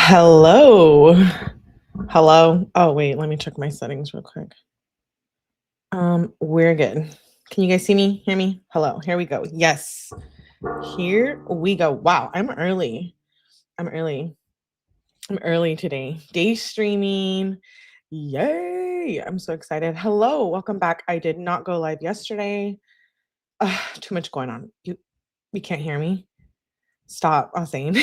Hello. Hello. Oh, wait, let me check my settings real quick. We're good. Can you guys see me? Hear me? Hello. Here we go. Yes. Here we go. Wow, I'm early. I'm early today. Day streaming. Yay. I'm so excited. Hello. Welcome back. I did not go live yesterday. Too much going on. You can't hear me? Stop, I was saying.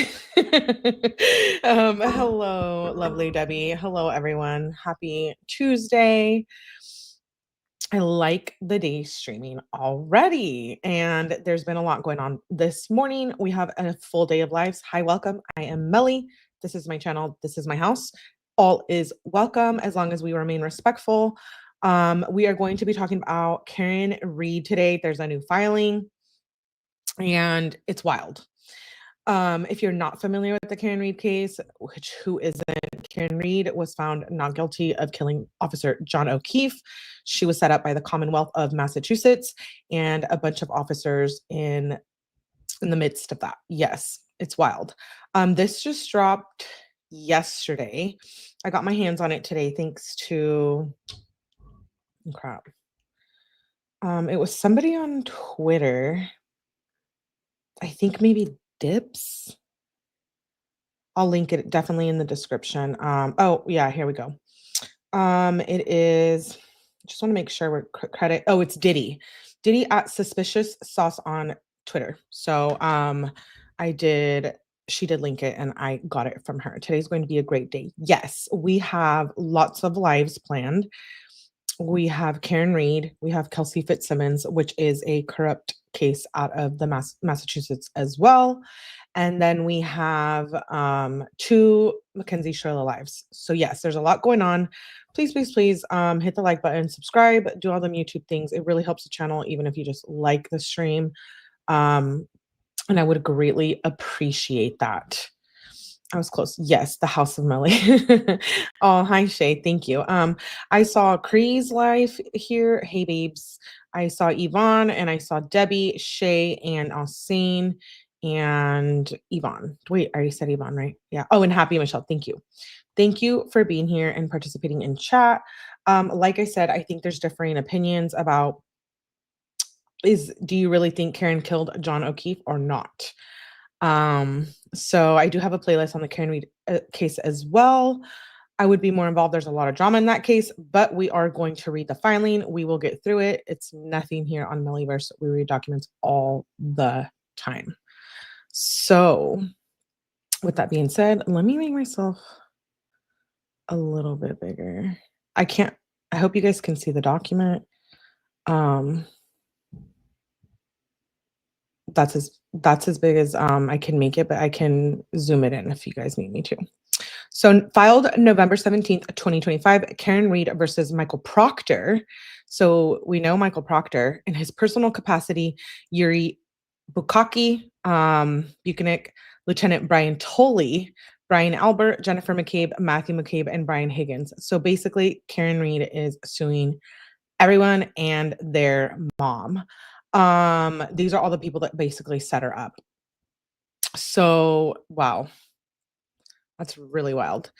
Hello, lovely Debbie. Hello, everyone. Happy Tuesday. I like the day streaming already, and there's been a lot going on this morning. We have a full day of lives. Hi, welcome. I am Melly. This is my channel. This is my house. All is welcome as long as we remain respectful. We are going to be talking about Karen Read today. There's a new filing, and it's wild. If you're not familiar with the Karen Read case, who isn't? Karen Read was found not guilty of killing Officer John O'Keefe. She was set up by the Commonwealth of Massachusetts and a bunch of officers in the midst of that. Yes, it's wild. This just dropped yesterday. I got my hands on it today thanks to crap. It was somebody on Twitter. I think maybe Dips. I'll link it definitely in the description. Oh yeah, here we go. It is, just want to make sure we're credit. Oh, it's Diddy at Suspicious Sauce on Twitter. So she did link it and I got it from her. Today's going to be a great day. Yes, we have lots of lives planned. We have Karen Read, we have Kelsey Fitzsimmons, which is a corrupt case out of the Massachusetts as well. And then we have two Mackenzie Shirley lives. So yes, there's a lot going on. Please, please, please hit the like button, subscribe, do all them YouTube things. It really helps the channel, even if you just like the stream. And I would greatly appreciate that. I was close. Yes, the House of Melly. Oh, hi, Shay. Thank you. I saw Cree's life here. Hey, babes. I saw Yvonne and I saw Debbie, Shay, and Austin and Yvonne. Wait, I already said Yvonne, right? Yeah. Oh, and Happy Michelle. Thank you. Thank you for being here and participating in chat. Like I said, I think there's differing opinions about do you really think Karen killed John O'Keefe or not? So I do have a playlist on the Karen Read case as well. I would be more involved. There's a lot of drama in that case, but we are going to read the filing. We will get through it. It's nothing here on Mellyverse. We read documents all the time. So with that being said, let me make myself a little bit bigger. I hope you guys can see the document. That's as big as I can make it, but I can zoom it in if you guys need me to. So filed November 17th, 2025, Karen Read versus Michael Proctor. So we know Michael Proctor in his personal capacity, 𝗷𝗶𝗃𝗃, Lieutenant Brian Tolley, Brian Albert, Jennifer McCabe, Matthew McCabe, and Brian Higgins. So basically, Karen Read is suing everyone and their mom. These are all the people that basically set her up. So, wow. That's really wild.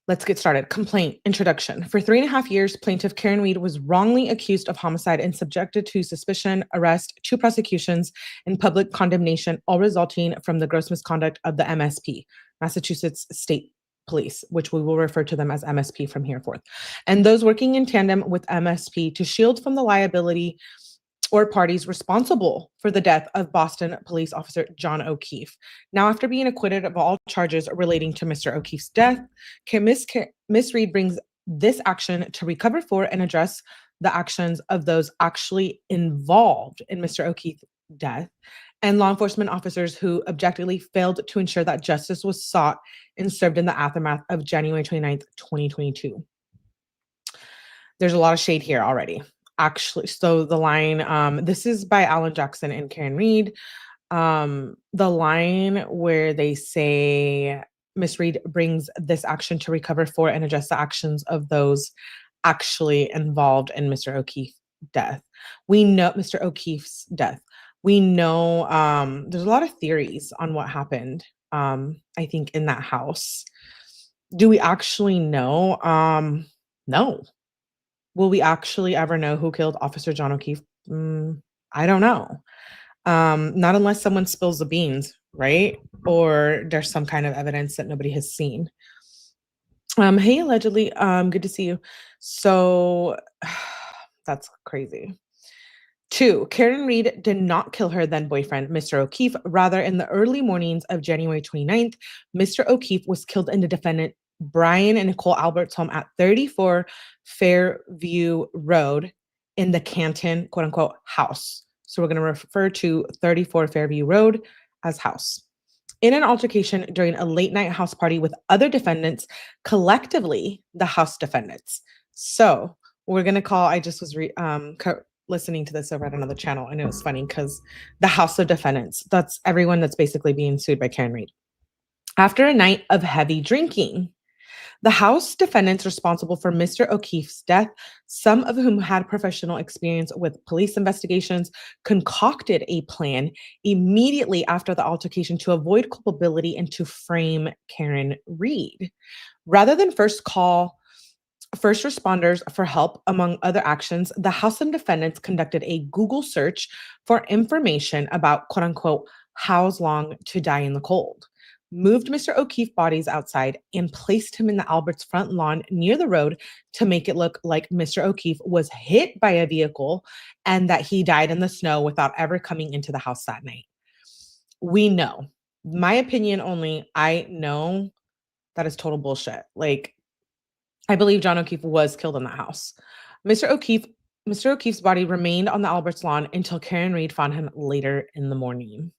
Let's get started. Complaint. Introduction. For 3.5 years, plaintiff Karen Read was wrongly accused of homicide and subjected to suspicion, arrest, 2 prosecutions, and public condemnation, all resulting from the gross misconduct of the MSP, Massachusetts State Police, which we will refer to them as MSP from here forth, and those working in tandem with MSP to shield from the liability or parties responsible for the death of Boston police officer John O'Keefe. Now, after being acquitted of all charges relating to Mr. O'Keefe's death, Ms. Read brings this action to recover for and address the actions of those actually involved in Mr. O'Keefe's death and law enforcement officers who objectively failed to ensure that justice was sought and served in the aftermath of January 29th, 2022. There's a lot of shade here already. Actually, so the line, this is by Alan Jackson and Karen Read. The line where they say Ms. Read brings this action to recover for and address the actions of those actually involved in Mr. O'Keefe's death. We know Mr. O'Keefe's death. We know there's a lot of theories on what happened I think, in that house. Do we actually know? No. Will we actually ever know who killed Officer John O'Keefe? I don't know. Not unless someone spills the beans, right? Or there's some kind of evidence that nobody has seen. Hey, allegedly, good to see you. So that's crazy. 2, Karen Reed did not kill her then boyfriend, Mr. O'Keefe. Rather, in the early mornings of January 29th, Mr. O'Keefe was killed in the defendant Brian and Nicole Albert's home at 34 Fairview Road in the Canton, quote unquote, house. So we're going to refer to 34 Fairview Road as house. In an altercation during a late night house party with other defendants, collectively the house defendants. So we're going to call, I just was listening to this over at another channel, and it was funny because the house of defendants, that's everyone that's basically being sued by Karen Reed. After a night of heavy drinking, the house defendants responsible for Mr. O'Keefe's death, some of whom had professional experience with police investigations, concocted a plan immediately after the altercation to avoid culpability and to frame Karen Reed. Rather than first call first responders for help, among other actions, the house and defendants conducted a Google search for information about, quote unquote, how's long to die in the cold, moved Mr. O'Keefe's bodies outside, and placed him in the Alberts' front lawn near the road to make it look like Mr. O'Keefe was hit by a vehicle and that he died in the snow without ever coming into the house that night. We know, my opinion only, I know that is total bullshit. Like, I believe John O'Keefe was killed in that house. Mr. O'Keefe's body remained on the Alberts lawn until Karen Reed found him later in the morning.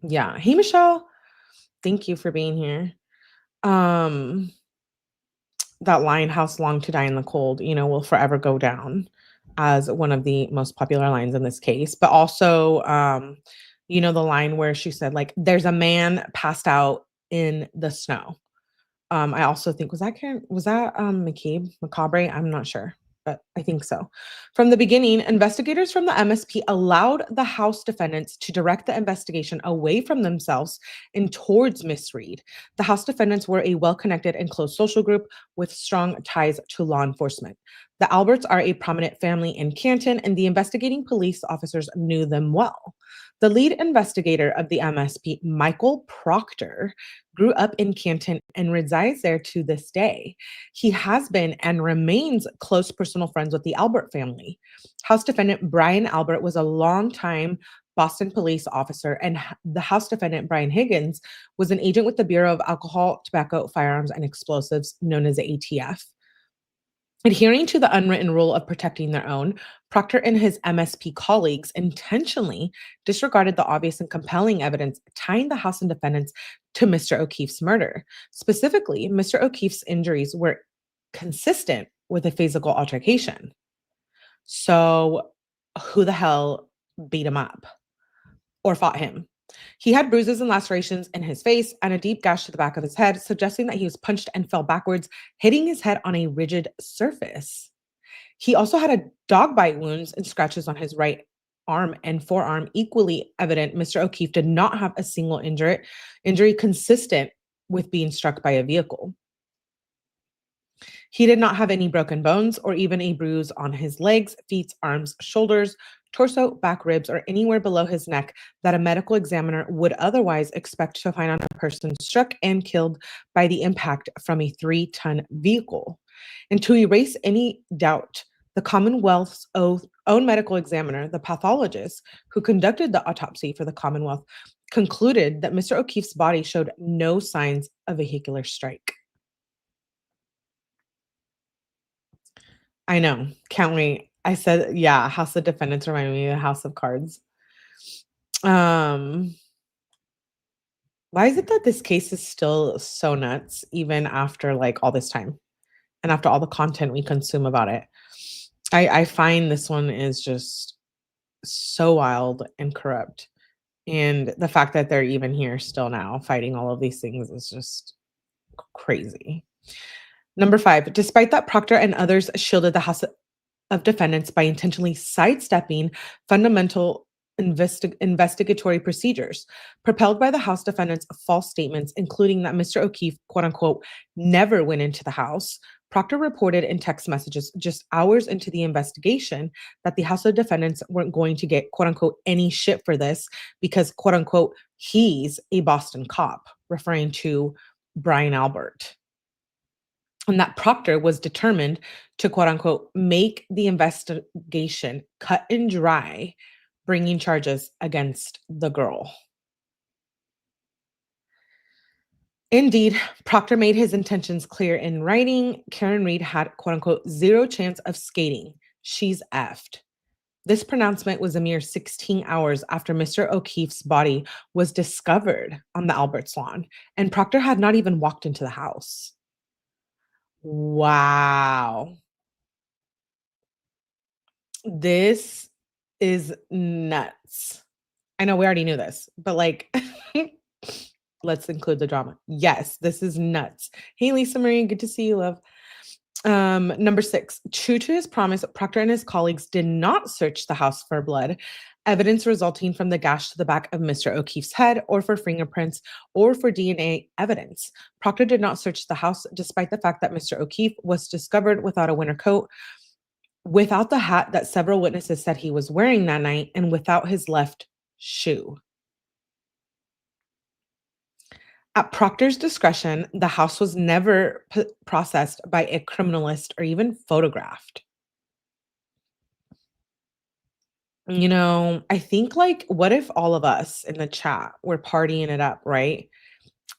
Yeah. Hey, Michelle. Thank you for being here. That line, "House long to die in the cold," will forever go down as one of the most popular lines in this case. But also, the line where she said, like, "There's a man passed out in the snow." I also think, was that 𝗵𝗵𝗿𝗄? I'm not sure, but I think so. From the beginning, investigators from the MSP allowed the House defendants to direct the investigation away from themselves and towards Miss Reed. The House defendants were a well-connected and close social group with strong ties to law enforcement. The Alberts are a prominent family in Canton, and the investigating police officers knew them well. The lead investigator of the MSP, Michael Proctor, grew up in Canton and resides there to this day. He has been and remains close personal friends with the Albert family. House defendant Brian Albert was a longtime Boston police officer, and the House defendant Brian Higgins was an agent with the Bureau of Alcohol, Tobacco, Firearms, and Explosives, known as the ATF. Adhering to the unwritten rule of protecting their own, Proctor and his MSP colleagues intentionally disregarded the obvious and compelling evidence tying the House and defendants to Mr. O'Keefe's murder. Specifically, Mr. O'Keefe's injuries were consistent with a physical altercation. So who the hell beat him up or fought him? He had bruises and lacerations in his face and a deep gash to the back of his head, suggesting that he was punched and fell backwards, hitting his head on a rigid surface. He also had a dog bite wounds and scratches on his right arm and forearm, equally evident Mr. O'Keefe did not have a single injury consistent with being struck by a vehicle. He did not have any broken bones or even a bruise on his legs, feet, arms, shoulders, torso, back ribs, or anywhere below his neck that a medical examiner would otherwise expect to find on a person struck and killed by the impact from a 3-ton vehicle. And to erase any doubt, the Commonwealth's own medical examiner, the pathologist who conducted the autopsy for the Commonwealth, concluded that Mr. O'Keefe's body showed no signs of vehicular strike. I know. Can't wait. I said, yeah, House of Defendants reminded me of House of Cards. Why is it that this case is still so nuts, even after like all this time and after all the content we consume about it? I find this one is just so wild and corrupt. And the fact that they're even here still now fighting all of these things is just crazy. Number 5, despite that Proctor and others shielded the House of Defendants by intentionally sidestepping fundamental investigatory procedures. Propelled by the House defendant's false statements, including that Mr. O'Keefe, quote unquote, never went into the house, Proctor reported in text messages just hours into the investigation that the House of defendants weren't going to get, quote unquote, any shit for this because, quote unquote, he's a Boston cop, referring to Brian Albert. And that Proctor was determined to, quote unquote, make the investigation cut and dry, bringing charges against the girl. Indeed, Proctor made his intentions clear in writing. Karen Reed had, quote unquote, zero chance of skating. She's effed. This pronouncement was a mere 16 hours after Mr. O'Keefe's body was discovered on the Albert's lawn, and Proctor had not even walked into the house. Wow. This is nuts. I know we already knew this, but like, let's include the drama. Yes, this is nuts. Hey, Lisa Marie, good to see you, love. Number 6, true to his promise, Proctor and his colleagues did not search the house for blood, evidence resulting from the gash to the back of Mr. O'Keefe's head, or for fingerprints, or for DNA evidence. Proctor did not search the house, despite the fact that Mr. O'Keefe was discovered without a winter coat, without the hat that several witnesses said he was wearing that night, and without his left shoe. At Proctor's discretion, the house was never processed by a criminalist or even photographed. You know, I think like, what if all of us in the chat were partying it up, right?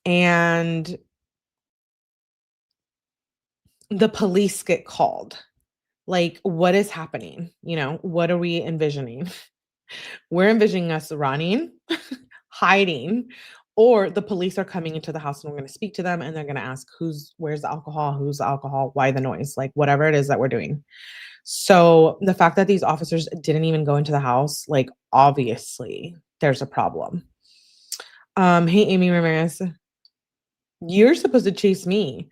And the police get called. Like, what is happening? You know, what are we envisioning? We're envisioning us running, hiding, or the police are coming into the house and we're going to speak to them and they're going to ask where's the alcohol, who's the alcohol, why the noise, like whatever it is that we're doing. So the fact that these officers didn't even go into the house, like obviously there's a problem. Hey, Amy Ramirez, you're supposed to chase me.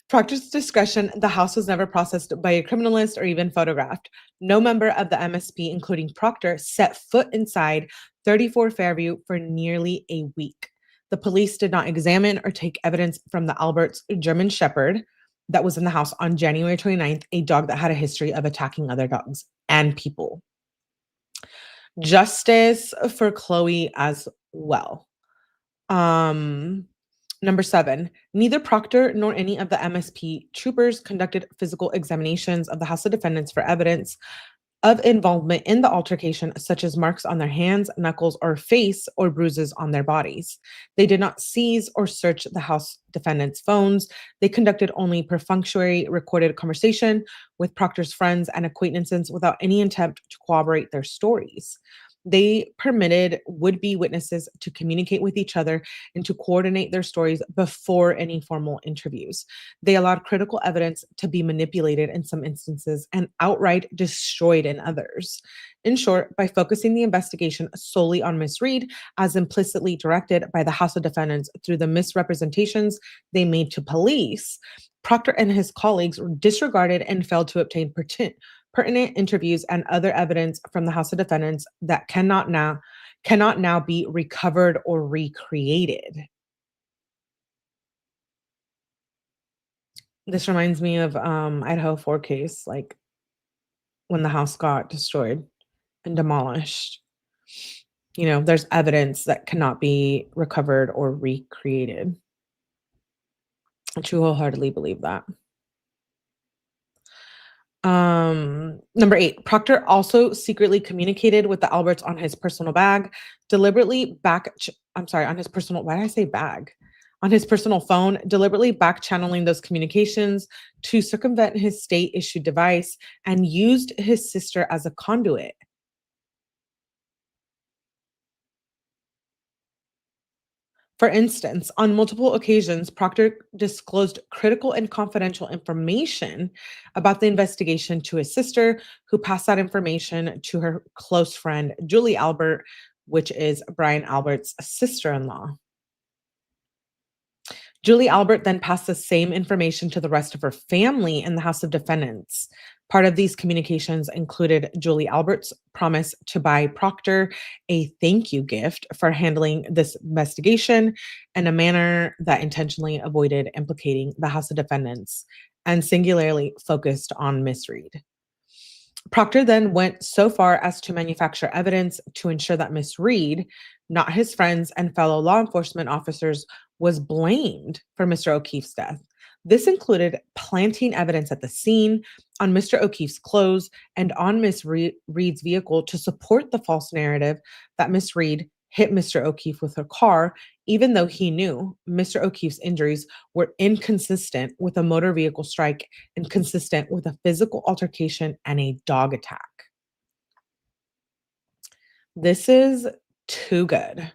Proctor's discretion, the house was never processed by a criminalist or even photographed. No member of the MSP, including Proctor, set foot inside 34 Fairview for nearly a week. The police did not examine or take evidence from the Albert's German Shepherd that was in the house on January 29th, a dog that had a history of attacking other dogs and people. Justice for Chloe as well. Number 7, neither Proctor nor any of the MSP troopers conducted physical examinations of the House of Defendants for evidence of involvement in the altercation, such as marks on their hands, knuckles, or face, or bruises on their bodies. They did not seize or search the House defendants' phones. They conducted only perfunctory recorded conversation with Proctor's friends and acquaintances without any attempt to corroborate their stories. They permitted would-be witnesses to communicate with each other and to coordinate their stories before any formal interviews. They allowed critical evidence to be manipulated in some instances and outright destroyed in others. In short, by focusing the investigation solely on Ms. Reed, as implicitly directed by the House of Defendants through the misrepresentations they made to police, Proctor and his colleagues were disregarded and failed to obtain pertinent interviews and other evidence from the House of Defendants that cannot now be recovered or recreated. This reminds me of Idaho 4 case, like when the house got destroyed and demolished. You know, there's evidence that cannot be recovered or recreated. I truly wholeheartedly believe that. Number 8, Proctor also secretly communicated with the Alberts on his personal bag, on his personal, why did I say bag? On his personal phone, deliberately back channeling those communications to circumvent his state issued device and used his sister as a conduit. For instance, on multiple occasions, Proctor disclosed critical and confidential information about the investigation to his sister, who passed that information to her close friend, Julie Albert, which is Brian Albert's sister-in-law. Julie Albert then passed the same information to the rest of her family in the House of Defendants. Part of these communications included Julie Albert's promise to buy Proctor a thank you gift for handling this investigation in a manner that intentionally avoided implicating the House of Defendants and singularly focused on Miss Reed. Proctor then went so far as to manufacture evidence to ensure that Miss Reed, not his friends and fellow law enforcement officers, was blamed for Mr. O'Keefe's death. This included planting evidence at the scene, on Mr. O'Keefe's clothes, and on Miss Reed's vehicle to support the false narrative that Miss Reed hit Mr. O'Keefe with her car, even though he knew Mr. O'Keefe's injuries were inconsistent with a motor vehicle strike and consistent with a physical altercation and a dog attack. This is too good.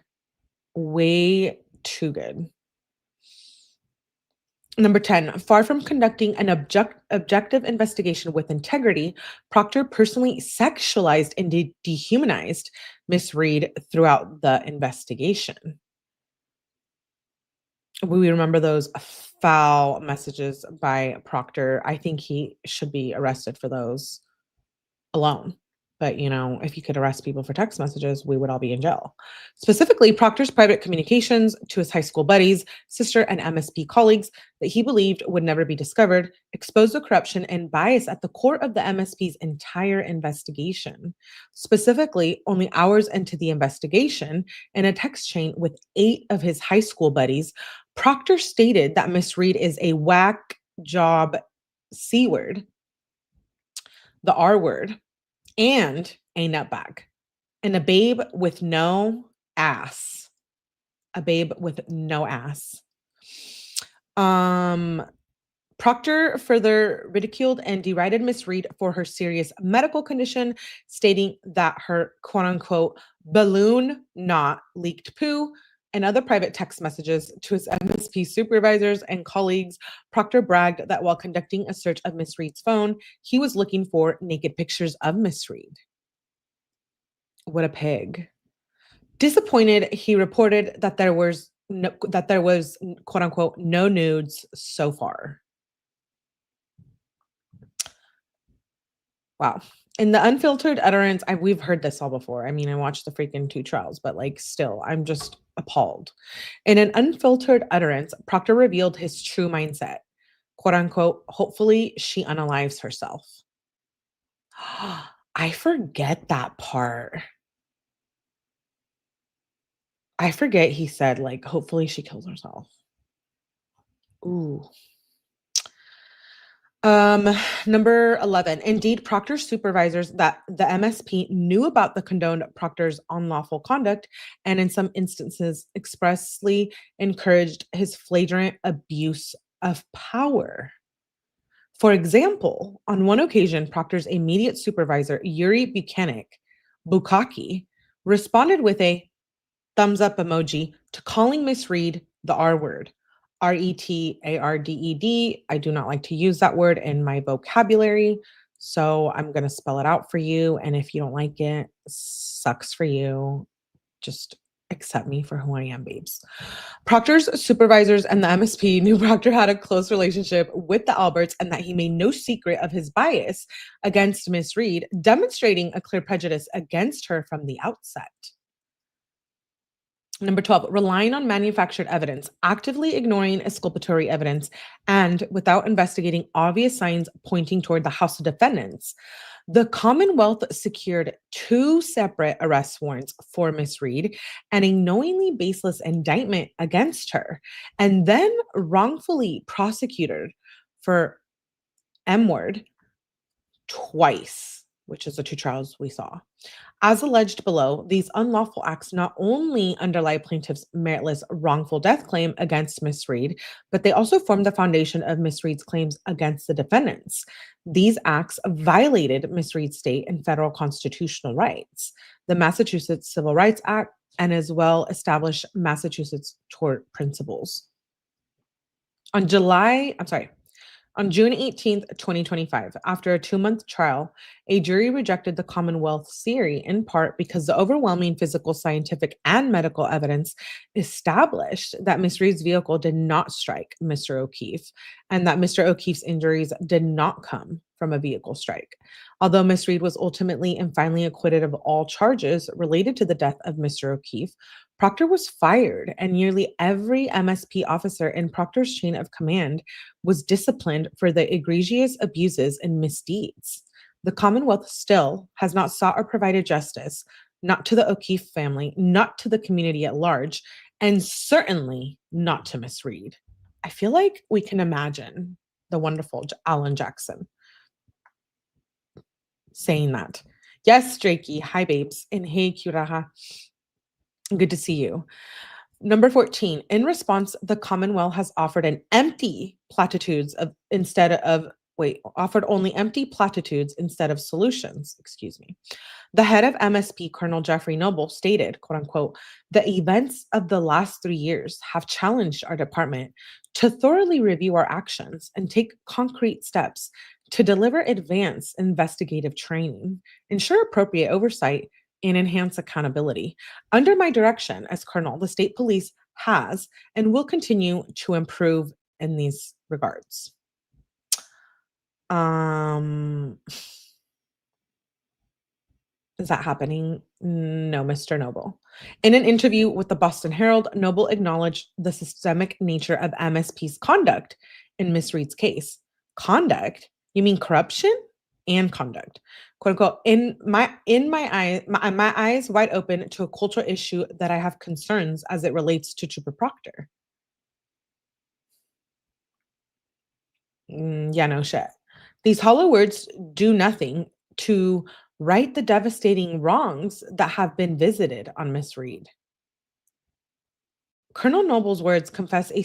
Way too good. Number 10, far from conducting an objective investigation with integrity, Proctor personally sexualized and dehumanized Miss Reed throughout the investigation. We remember those foul messages by Proctor. I think he should be arrested for those alone. But, you know, if you could arrest people for text messages, we would all be in jail. Specifically, Proctor's private communications to his high school buddies, sister, and MSP colleagues that he believed would never be discovered exposed the corruption and bias at the core of the MSP's entire investigation. Specifically, only hours into the investigation, in a text chain with 8 of his high school buddies, Proctor stated that Miss Reed is a whack job C word, the R word, and a nutbag, and a babe with no ass. A babe with no ass. Proctor further ridiculed and derided Miss Reed for her serious medical condition, stating that her quote-unquote balloon knot leaked poo and other private text messages to his MSP supervisors and colleagues. Proctor bragged that while conducting a search of Miss Reed's phone, he was looking for naked pictures of Miss Reed. What a pig. Disappointed, he reported that there was quote unquote no nudes so far. Wow. In the unfiltered utterance, we've heard this all before. I mean, I watched the freaking 2 trials, but like still, I'm just appalled. In an unfiltered utterance, Proctor revealed his true mindset, quote unquote, hopefully she unalives herself. I forget that part. I forget he said like, hopefully she kills herself. Ooh. Number 11, indeed, Proctor's supervisors that the MSP knew about the condoned Proctor's unlawful conduct and in some instances expressly encouraged his flagrant abuse of power. For example, on one occasion, Proctor's immediate supervisor, 𝗷𝗵𝗃𝗄, responded with a thumbs up emoji to calling Miss Reed the R word. RETARDED. I do not like to use that word in my vocabulary, so I'm going to spell it out for you. And if you don't like it, sucks for you. Just accept me for who I am, babes. Proctor's supervisors and the MSP knew Proctor had a close relationship with the Alberts and that he made no secret of his bias against Miss Reed, demonstrating a clear prejudice against her from the outset. Number 12, relying on manufactured evidence, actively ignoring exculpatory evidence, and without investigating obvious signs pointing toward the House of Defendants, the Commonwealth secured 2 separate arrest warrants for Miss Reed and a knowingly baseless indictment against her, and then wrongfully prosecuted for M-word twice, which is the 2 trials we saw. As alleged below, these unlawful acts not only underlie plaintiff's meritless wrongful death claim against Miss Reed, but they also form the foundation of Miss Reed's claims against the defendants. These acts violated Miss Reed's state and federal constitutional rights, the Massachusetts Civil Rights Act, and as well established Massachusetts tort principles. On June 18th, 2025, after a 2-month trial, a jury rejected the Commonwealth's theory in part because the overwhelming physical, scientific, and medical evidence established that Miss Reed's vehicle did not strike Mr. O'Keefe and that Mr. O'Keefe's injuries did not come from a vehicle strike. Although Miss Reed was ultimately and finally acquitted of all charges related to the death of Mr. O'Keefe, Proctor was fired, and nearly every MSP officer in Proctor's chain of command was disciplined for the egregious abuses and misdeeds. The Commonwealth still has not sought or provided justice, not to the O'Keefe family, not to the community at large, and certainly not to Miss Reed. I feel like we can imagine the wonderful Alan Jackson saying that. Yes, Drakey. Hi, babes. And hey, Kuraha. Good to see you. Number 14. In response, the Commonwealth has offered an empty platitudes of offered only empty platitudes instead of solutions. Excuse me. The head of MSP, Colonel Jeffrey Noble, stated, quote unquote, the events of the last 3 years have challenged our department to thoroughly review our actions and take concrete steps to deliver advanced investigative training, ensure appropriate oversight, and enhance accountability. Under my direction as Colonel, the state police has and will continue to improve in these regards. Is that happening? No, Mr. Noble. In an interview with the Boston Herald, Noble acknowledged the systemic nature of MSP's conduct in Miss Reed's case. Conduct? You mean corruption and conduct? "Quote unquote, in my eyes wide open to a cultural issue that I have concerns as it relates to Trooper Proctor." Yeah, no shit. These hollow words do nothing to right the devastating wrongs that have been visited on Miss Reed. Colonel Noble's words confess a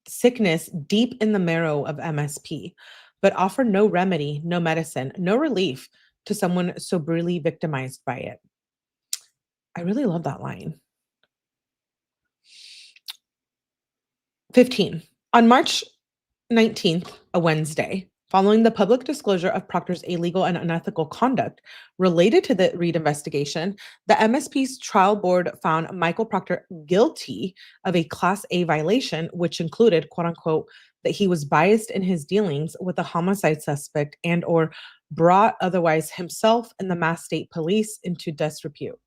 sickness deep in the marrow of MSP, but offer no remedy, no medicine, no relief to someone so brutally victimized by it. I really love that line. 15. On March 19th, a Wednesday, following the public disclosure of Proctor's illegal and unethical conduct related to the Reed investigation, the MSP's trial board found Michael Proctor guilty of a Class A violation, which included, quote unquote, that he was biased in his dealings with a homicide suspect and or brought otherwise himself and the Mass State Police into disrepute.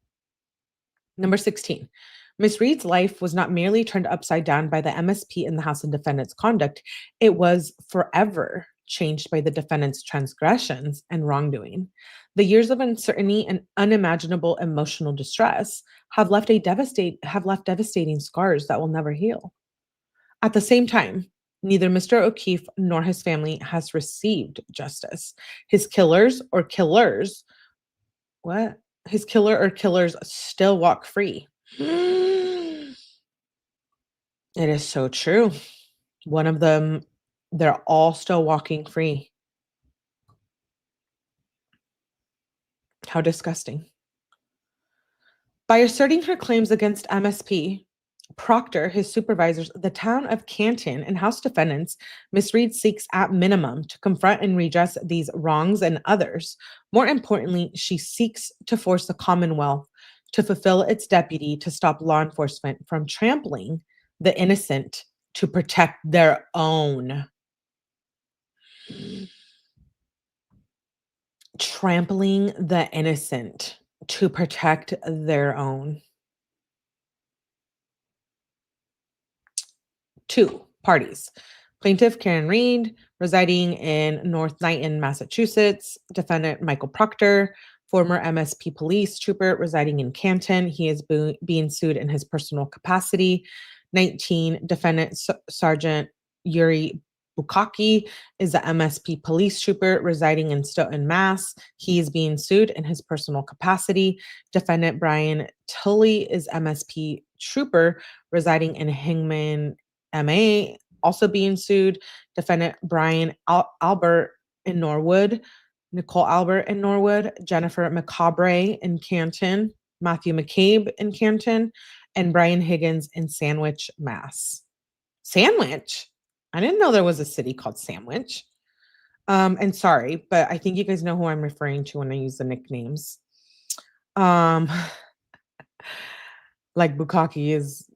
Number 16. Miss Reed's life was not merely turned upside down by the MSP and the House of Defendants' conduct, it was forever changed by the defendant's transgressions and wrongdoing. The years of uncertainty and unimaginable emotional distress have left devastating scars that will never heal. At the same time, neither Mr. O'Keefe nor his family has received justice. His killer or killers still walk free. It is so true. One of them, they're all still walking free. How disgusting. By asserting her claims against MSP, Proctor, his supervisors, the town of Canton, and House defendants, Miss Reed seeks at minimum to confront and redress these wrongs and others. More importantly, she seeks to force the Commonwealth to fulfill its deputy to stop law enforcement from trampling the innocent to protect their own. Trampling the innocent to protect their own. 2 parties. Plaintiff Karen Reed, residing in North Knighton, Massachusetts. Defendant Michael Proctor, former MSP police trooper residing in Canton. He is being sued in his personal capacity. 19. Defendant Sergeant 𝗀𝗄𝗄𝗃 is the MSP police trooper residing in Stoughton, Mass. He is being sued in his personal capacity. Defendant Brian Tully is MSP trooper residing in Hingham, MA, also being sued. Defendant Brian Albert in Norwood, Nicole Albert in Norwood, Jennifer McCaubray in Canton, Matthew McCabe in Canton, and Brian Higgins in Sandwich, Mass. Sandwich? I didn't know there was a city called Sandwich. And sorry, but I think you guys know who I'm referring to when I use the nicknames. Like Bukkake is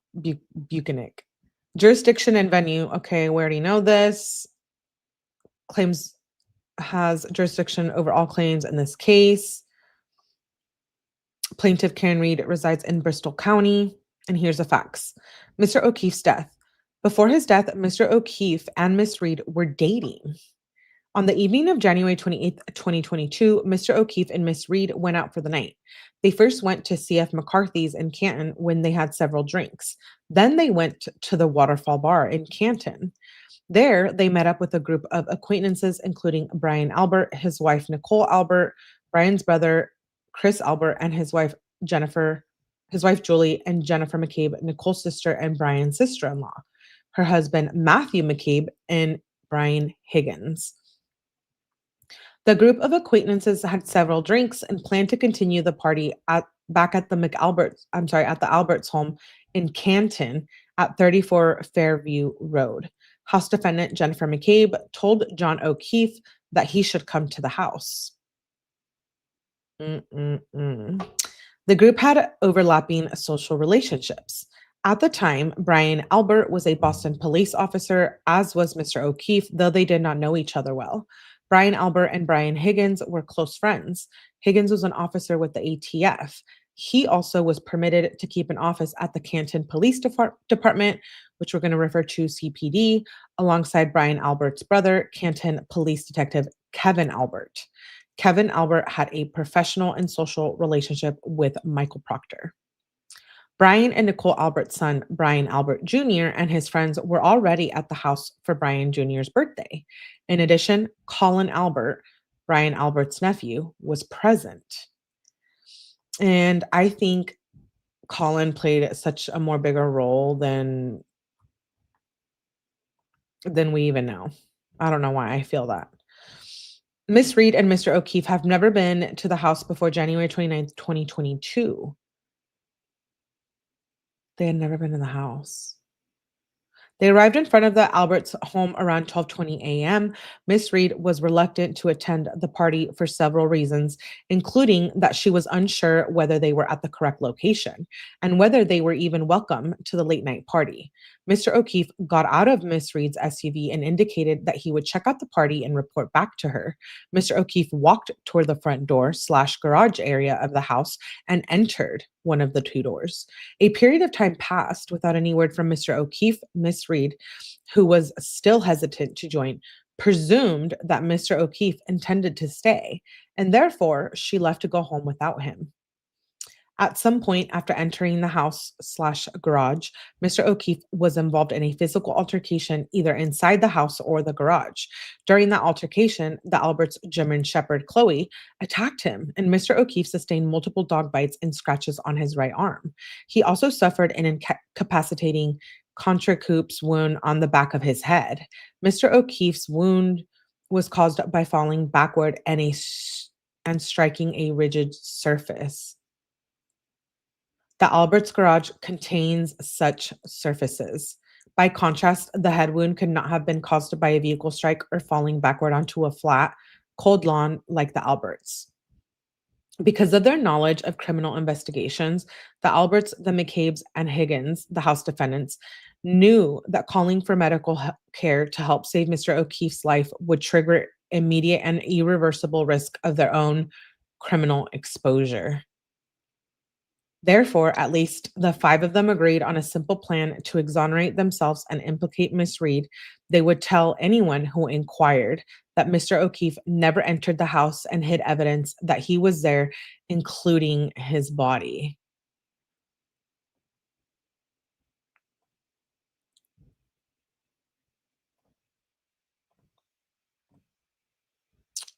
Buchanan. Jurisdiction and venue. Okay, we already know this. Claims has jurisdiction over all claims in this case. Plaintiff Karen Reed resides in Bristol County. And here's the facts. Mr. O'Keefe's death. Before his death, Mr. O'Keefe and Miss Reed were dating. On the evening of January 28th, 2022, Mr. O'Keefe and Miss Reed went out for the night. They first went to CF McCarthy's in Canton when they had several drinks. Then they went to the Waterfall Bar in Canton. There, they met up with a group of acquaintances, including Brian Albert, his wife Nicole Albert, Brian's brother Chris Albert, and his wife Julie, and Jennifer McCabe, Nicole's sister and Brian's sister-in-law, her husband Matthew McCabe, and Brian Higgins. The group of acquaintances had several drinks and planned to continue the party back at the Alberts home in Canton at 34 Fairview Road. House defendant Jennifer McCabe told John O'Keefe that he should come to the house. The group had overlapping social relationships. At the time, Brian Albert was a Boston police officer, as was Mr. O'Keefe, though they did not know each other well. Brian Albert and Brian Higgins were close friends. Higgins was an officer with the ATF. He also was permitted to keep an office at the Canton Police Department, which we're going to refer to CPD, alongside Brian Albert's brother, Canton Police Detective Kevin Albert. Kevin Albert had a professional and social relationship with Michael Proctor. Brian and Nicole Albert's son, Brian Albert Jr., and his friends were already at the house for Brian Jr.'s birthday. In addition, Colin Albert, Brian Albert's nephew, was present. And I think Colin played such a more bigger role than we even know. I don't know why I feel that. Miss Reed and Mr. O'Keefe have never been to the house before January 29th, 2022. They had never been in the house. They arrived in front of the Alberts' home around 12:20 a.m. Miss Reed was reluctant to attend the party for several reasons, including that she was unsure whether they were at the correct location and whether they were even welcome to the late-night party. Mr. O'Keefe got out of Miss Reed's SUV and indicated that he would check out the party and report back to her. Mr. O'Keefe walked toward the front door/garage area of the house and entered one of the two doors. A period of time passed without any word from Mr. O'Keefe. Miss Reed, who was still hesitant to join, presumed that Mr. O'Keefe intended to stay, and therefore she left to go home without him. At some point after entering the house/garage, Mr. O'Keefe was involved in a physical altercation either inside the house or the garage. During that altercation, the Alberts' German Shepherd Chloe attacked him, and Mr. O'Keefe sustained multiple dog bites and scratches on his right arm. He also suffered an incapacitating Contrecoup's wound on the back of his head. Mr. O'Keefe's wound was caused by falling backward and striking a rigid surface. The Alberts' garage contains such surfaces. By contrast, the head wound could not have been caused by a vehicle strike or falling backward onto a flat, cold lawn like the Alberts. Because of their knowledge of criminal investigations, the Alberts, the McCabes, and Higgins, the house defendants, knew that calling for medical care to help save Mr. O'Keefe's life would trigger immediate and irreversible risk of their own criminal exposure. Therefore, at least the five of them agreed on a simple plan to exonerate themselves and implicate Miss Reed. They would tell anyone who inquired that Mr. O'Keefe never entered the house and hid evidence that he was there, including his body.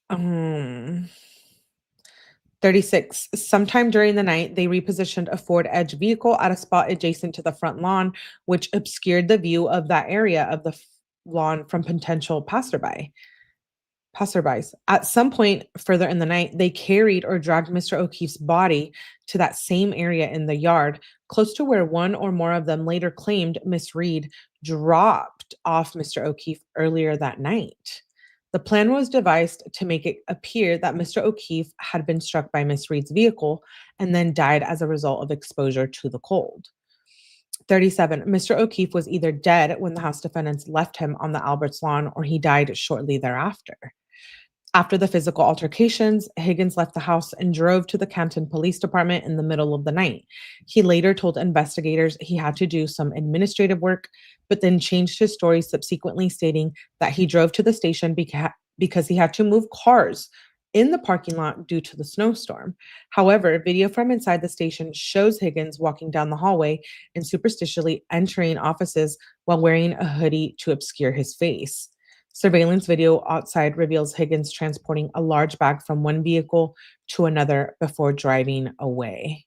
Um, 36. Sometime during the night, they repositioned a Ford Edge vehicle at a spot adjacent to the front lawn, which obscured the view of that area of the lawn from potential passerbys. At some point further in the night, they carried or dragged Mr. O'Keefe's body to that same area in the yard, close to where one or more of them later claimed Miss Reed dropped off Mr. O'Keefe earlier that night. The plan was devised to make it appear that Mr. O'Keefe had been struck by Miss Reed's vehicle and then died as a result of exposure to the cold. 37. Mr. O'Keefe was either dead when the house defendants left him on the Alberts lawn or he died shortly thereafter. After the physical altercations, Higgins left the house and drove to the Canton Police Department in the middle of the night. He later told investigators he had to do some administrative work, but then changed his story, subsequently stating that he drove to the station because he had to move cars in the parking lot due to the snowstorm. However, video from inside the station shows Higgins walking down the hallway and superstitiously entering offices while wearing a hoodie to obscure his face. Surveillance video outside reveals Higgins transporting a large bag from one vehicle to another before driving away.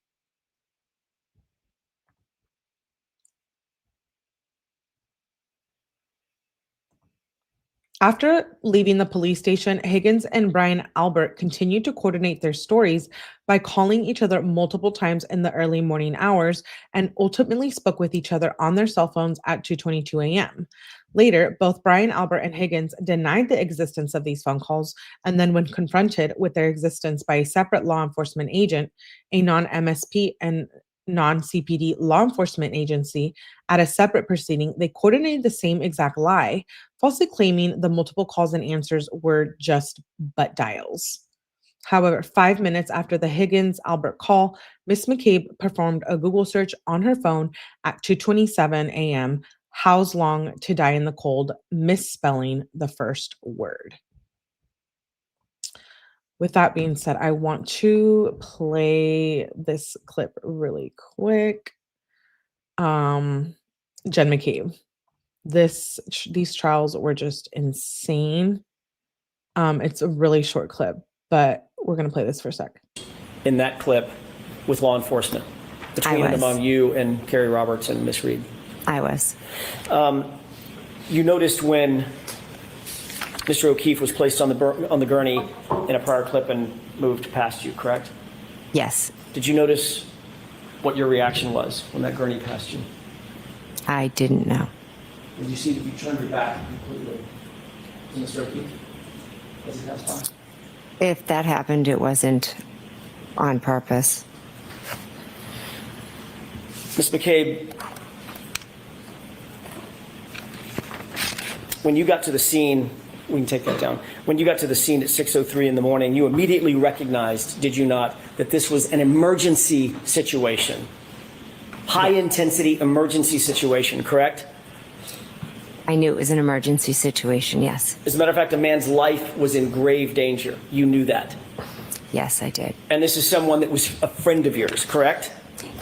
After leaving the police station, Higgins and Brian Albert continued to coordinate their stories by calling each other multiple times in the early morning hours and ultimately spoke with each other on their cell phones at 2:22 a.m. Later, both Brian Albert and Higgins denied the existence of these phone calls, and then when confronted with their existence by a separate law enforcement agent, a non-MSP and non-CPD law enforcement agency at a separate proceeding, they coordinated the same exact lie, falsely claiming the multiple calls and answers were just butt dials. However, 5 minutes after the Higgins-Albert call, Ms. McCabe performed a Google search on her phone at 2:27 a.m. How's long to die in the cold, misspelling the first word. With that being said, I want to play this clip really quick. Jen McCabe. These trials were just insane. It's a really short clip, but we're going to play this for a sec. In that clip with law enforcement, between and among you and Kerry Roberts and Miss Reed? I was. You noticed when Mr. O'Keefe was placed on the gurney in a prior clip and moved past you, correct? Yes. Did you notice what your reaction was when that gurney passed you? I didn't know. Did you see that you turned your back completely to Mr. O'Keefe as he passed by? If that happened, it wasn't on purpose. Ms. McCabe, when you got to the scene, we can take that down. When you got to the scene at 6:03 in the morning, you immediately recognized, did you not, that this was an emergency situation? High intensity emergency situation, correct? I knew it was an emergency situation, yes. As a matter of fact, a man's life was in grave danger. You knew that. Yes, I did. And this is someone that was a friend of yours, correct?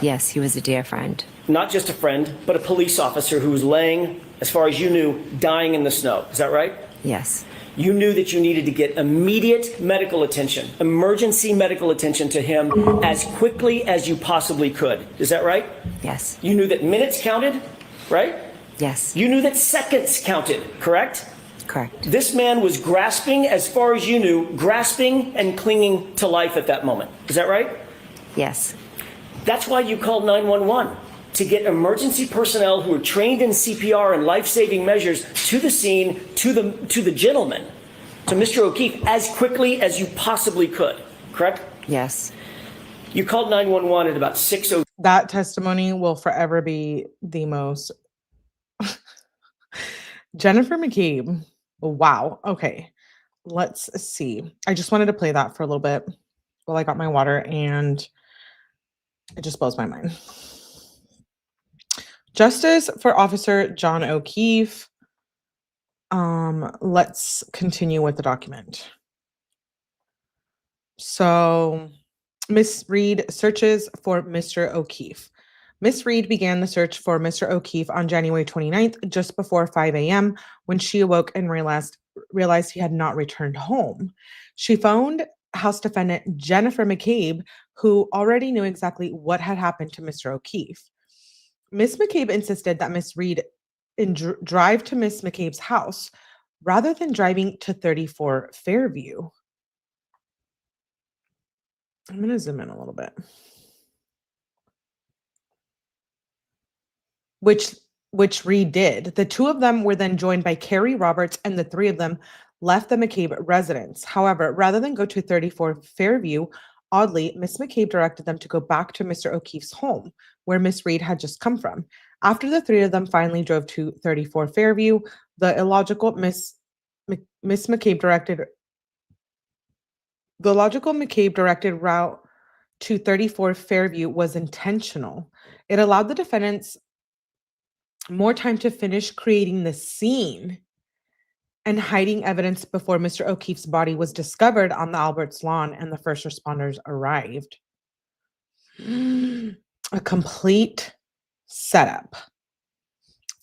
Yes, he was a dear friend. Not just a friend, but a police officer who was laying, as far as you knew, dying in the snow. Is that right? Yes. You knew that you needed to get immediate medical attention, emergency medical attention to him as quickly as you possibly could. Is that right? Yes. You knew that minutes counted, right? Yes. You knew that seconds counted, correct? Correct. This man was grasping, as far as you knew, grasping and clinging to life at that moment. Is that right? Yes. That's why you called 911, to get emergency personnel who are trained in CPR and life-saving measures to the scene, to the gentleman, to Mr. O'Keefe, as quickly as you possibly could, correct? Yes. You called 911 at about 6:00. That testimony will forever be the most. Jennifer McCabe. Wow. Okay. Let's see. I just wanted to play that for a little bit while I got my water, and it just blows my mind. Justice for Officer John O'Keefe. Let's continue with the document. So, Miss Reed searches for Mr. O'Keefe. Miss Reed began the search for Mr. O'Keefe on January 29th, just before 5 a.m., when she awoke and realized he had not returned home. She phoned House Defendant Jennifer McCabe, who already knew exactly what had happened to Mr. O'Keefe. Miss McCabe insisted that Miss Reed drive to Miss McCabe's house rather than driving to 34 Fairview. I'm going to zoom in a little bit. Which Reed did. The two of them were then joined by Kerry Roberts, and the three of them left the McCabe residence. However, rather than go to 34 Fairview, oddly, Miss McCabe directed them to go back to Mr. O'Keefe's home, where Miss Reed had just come from. After the three of them finally drove to 34 Fairview, the illogical Miss McCabe directed The logical McCabe directed route to 34 Fairview was intentional. It allowed the defendants more time to finish creating the scene and hiding evidence before Mr. O'Keefe's body was discovered on the Albert's lawn and the first responders arrived. A complete setup.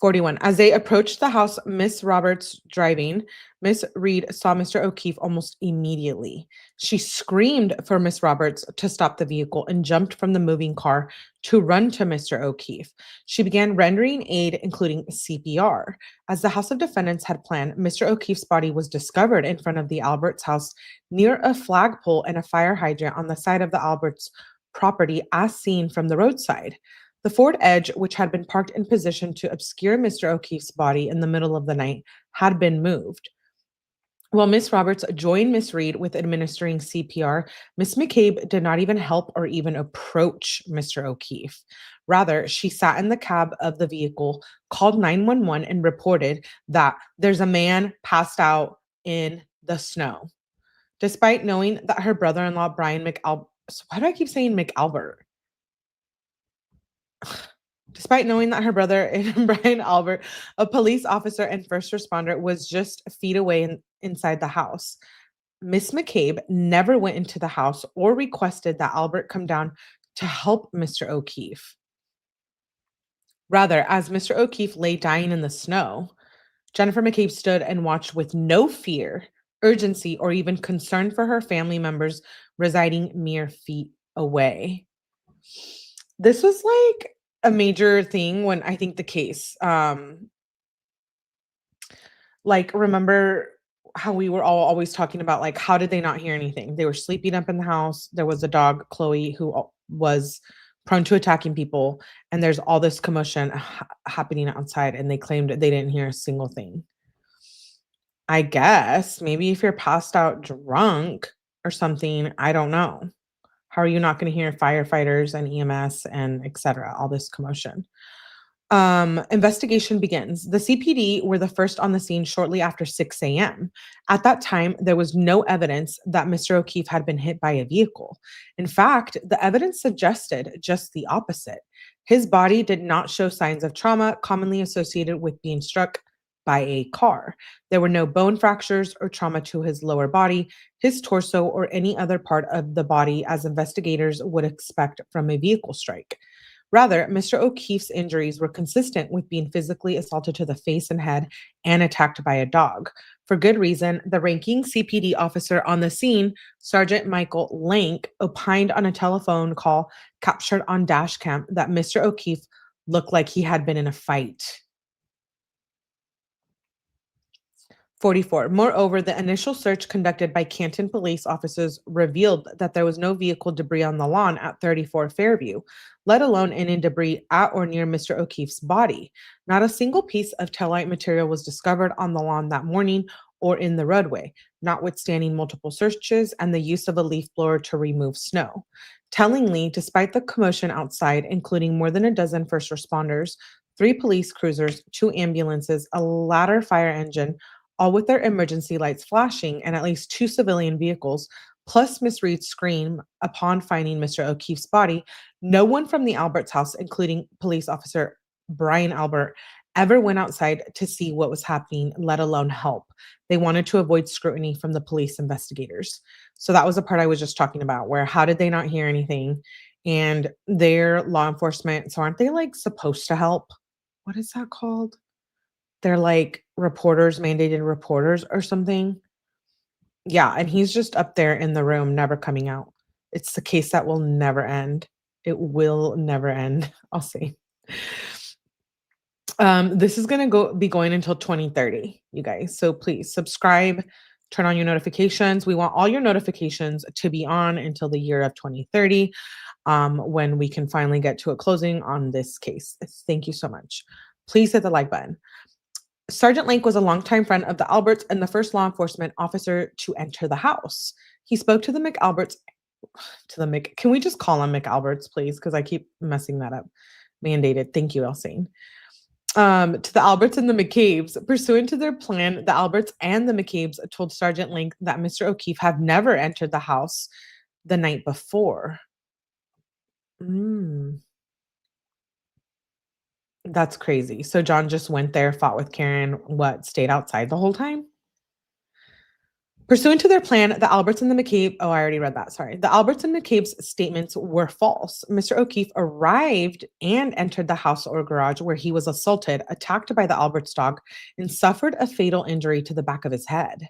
41. As they approached the house Miss Roberts driving, Miss Reed saw Mr. O'Keefe almost immediately. She screamed for Miss Roberts to stop the vehicle and jumped from the moving car to run to Mr. O'Keefe. She began rendering aid, including CPR. As the House of Defendants had planned, Mr. O'Keefe's body was discovered in front of the Alberts house near a flagpole and a fire hydrant on the side of the Alberts property as seen from the roadside. The Ford Edge, which had been parked in position to obscure Mr. O'Keefe's body in the middle of the night, had been moved. While Miss Roberts joined Miss Reed with administering CPR, Miss McCabe did not even help or even approach Mr. O'Keefe. Rather, she sat in the cab of the vehicle, called 911, and reported that there's a man passed out in the snow. Despite knowing that her brother-in-law, Brian McAlbert, why do I keep saying McAlbert? Despite knowing that her brother, Brian Albert, a police officer and first responder, was just feet away inside the house, Miss McCabe never went into the house or requested that Albert come down to help Mr. O'Keefe. Rather, as Mr. O'Keefe lay dying in the snow, Jennifer McCabe stood and watched with no fear, urgency, or even concern for her family members residing mere feet away. This was like a major thing when I think the case, like, remember how we were all always talking about, like, how did they not hear anything? They were sleeping up in the house. There was a dog, Chloe, who was prone to attacking people. And there's all this commotion happening outside. And they claimed they didn't hear a single thing. I guess maybe if you're passed out drunk or something, I don't know. How are you not going to hear firefighters and EMS and etc., all this commotion? Investigation begins. The CPD were the first on the scene shortly after 6 a.m. At that time, there was no evidence that Mr. O'Keefe had been hit by a vehicle. In fact, the evidence suggested just the opposite. His body did not show signs of trauma commonly associated with being struck by a car. There were no bone fractures or trauma to his lower body, his torso, or any other part of the body as investigators would expect from a vehicle strike. Rather, Mr. O'Keefe's injuries were consistent with being physically assaulted to the face and head and attacked by a dog. For good reason, the ranking CPD officer on the scene, Sergeant Michael Lank, opined on a telephone call captured on dash cam that Mr. O'Keefe looked like he had been in a fight. 44. Moreover, the initial search conducted by Canton police officers revealed that there was no vehicle debris on the lawn at 34 Fairview, let alone any debris at or near Mr. O'Keefe's body. Not a single piece of taillight material was discovered on the lawn that morning or in the roadway, notwithstanding multiple searches and the use of a leaf blower to remove snow. Tellingly, despite the commotion outside, including more than a dozen first responders, 3 police cruisers, 2 ambulances, a ladder fire engine, all with their emergency lights flashing, and at least 2 civilian vehicles, plus Miss Reed's scream upon finding Mr. O'Keefe's body, no one from the Alberts house, including police officer Brian Albert, ever went outside to see what was happening, let alone help. They wanted to avoid scrutiny from the police investigators. So that was the part I was just talking about, where how did they not hear anything? And they're law enforcement, so aren't they like supposed to help? What is that called? They're like reporters, mandated reporters or something. Yeah, and he's just up there in the room, never coming out. It's the case that will never end. It will never end. I'll see. This is going to be going until 2030, you guys. So please subscribe, turn on your notifications. We want all your notifications to be on until the year of 2030, when we can finally get to a closing on this case. Thank you so much. Please hit the like button. Sergeant Lank was a longtime friend of the Alberts and the first law enforcement officer to enter the house. He spoke to the McAlberts, can we just call them McAlberts, please? Because I keep messing that up. Mandated. Thank you, Elsine. To the Alberts and the McCabe's. Pursuant to their plan, the Alberts and the McCabe's told Sergeant Link that Mr. O'Keefe had never entered the house the night before. That's crazy. So John just went there, fought with Karen, stayed outside the whole time? Pursuant to their plan, the Alberts and the McCabe, I already read that, sorry. The Alberts and McCabe's statements were false. Mr. O'Keefe arrived and entered the house or garage where he was assaulted, attacked by the Alberts dog, and suffered a fatal injury to the back of his head.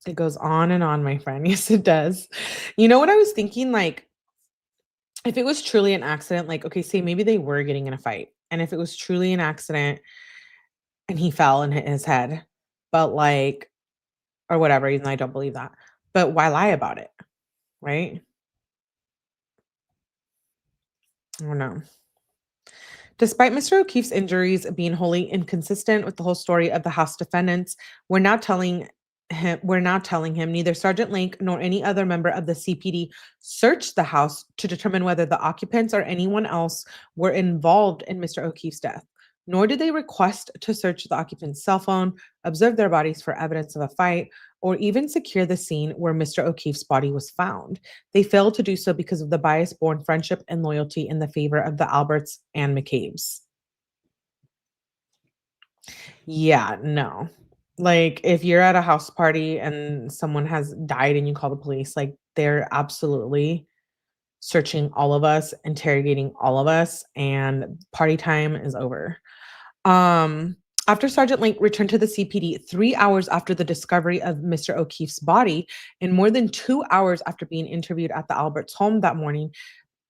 It goes on and on, my friend. Yes, it does. You know what I was thinking? Like, if it was truly an accident, like, okay, say maybe they were getting in a fight. And if it was truly an accident and he fell and hit his head, but like, or whatever, even though I don't believe that. But why lie about it? Right? I don't know. Despite Mr. O'Keefe's injuries being wholly inconsistent with the whole story of the House defendants, we're now telling him neither Sergeant Link nor any other member of the CPD searched the house to determine whether the occupants or anyone else were involved in Mr. O'Keefe's death. Nor did they request to search the occupant's cell phone, observe their bodies for evidence of a fight, or even secure the scene where Mr. O'Keefe's body was found. They failed to do so because of the bias-born friendship and loyalty in the favor of the Alberts and McCabe's. Yeah, no. Like, if you're at a house party and someone has died and you call the police, like, they're absolutely searching all of us, interrogating all of us, and party time is over. After Sergeant Link returned to the CPD 3 hours after the discovery of Mr. O'Keefe's body and more than 2 hours after being interviewed at the Alberts' home that morning,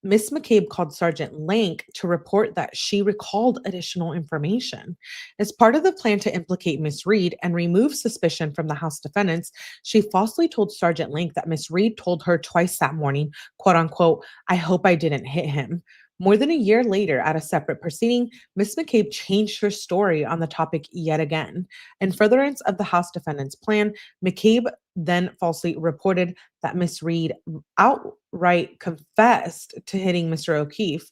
Miss McCabe called Sergeant Link to report that she recalled additional information. As part of the plan to implicate Miss Reed and remove suspicion from the House defendants, she falsely told Sergeant Link that Miss Reed told her twice that morning, quote unquote, "I hope I didn't hit him." More than a year later, at a separate proceeding, Miss McCabe changed her story on the topic yet again. In furtherance of the House defendants' plan, McCabe then falsely reported that Miss Reed outright confessed to hitting Mr. O'Keefe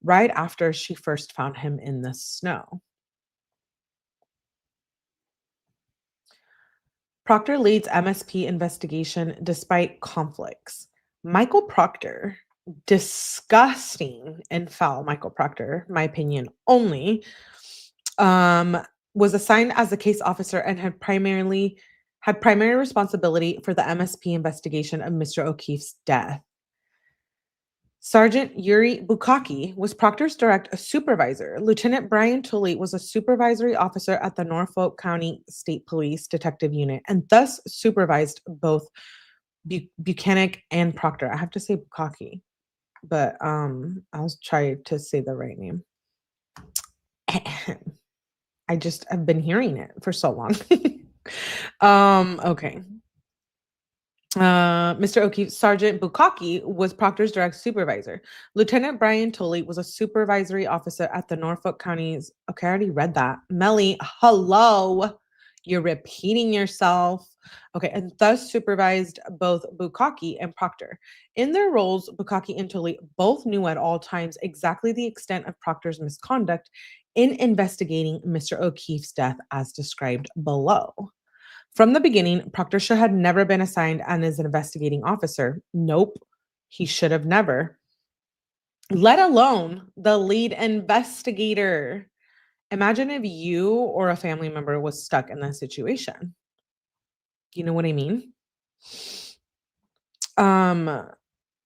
right after she first found him in the snow. Proctor leads MSP investigation despite conflicts. Michael Proctor, disgusting and foul Michael Proctor, my opinion only, was assigned as a case officer and had primary responsibility for the MSP investigation of Mr. O'Keefe's death. Sergeant 𝗀𝗽𝗿𝗄𝗃 was Proctor's direct supervisor. Lieutenant Brian Tully was a supervisory officer at the Norfolk County State Police Detective Unit and thus supervised both 𝗪𝗪𝗃 and Proctor. I have to say 𝗪𝗪𝗃, but I'll try to say the right name. I just have been hearing it for so long. Okay. Mr. O'Keefe, Sergeant 𝗪𝗪𝗃 was Proctor's direct supervisor. Lieutenant Brian Tully was a supervisory officer at the Norfolk County's, okay, I already read that. Melly, hello, you're repeating yourself. Okay, and thus supervised both 𝗪𝗪𝗃 and Proctor. In their roles, 𝗪𝗪𝗃 and Tully both knew at all times exactly the extent of Proctor's misconduct in investigating Mr. O'Keefe's death as described below. From the beginning, Proctor should have never been assigned as an investigating officer. Nope, he should have never. Let alone the lead investigator. Imagine if you or a family member was stuck in that situation. You know what I mean?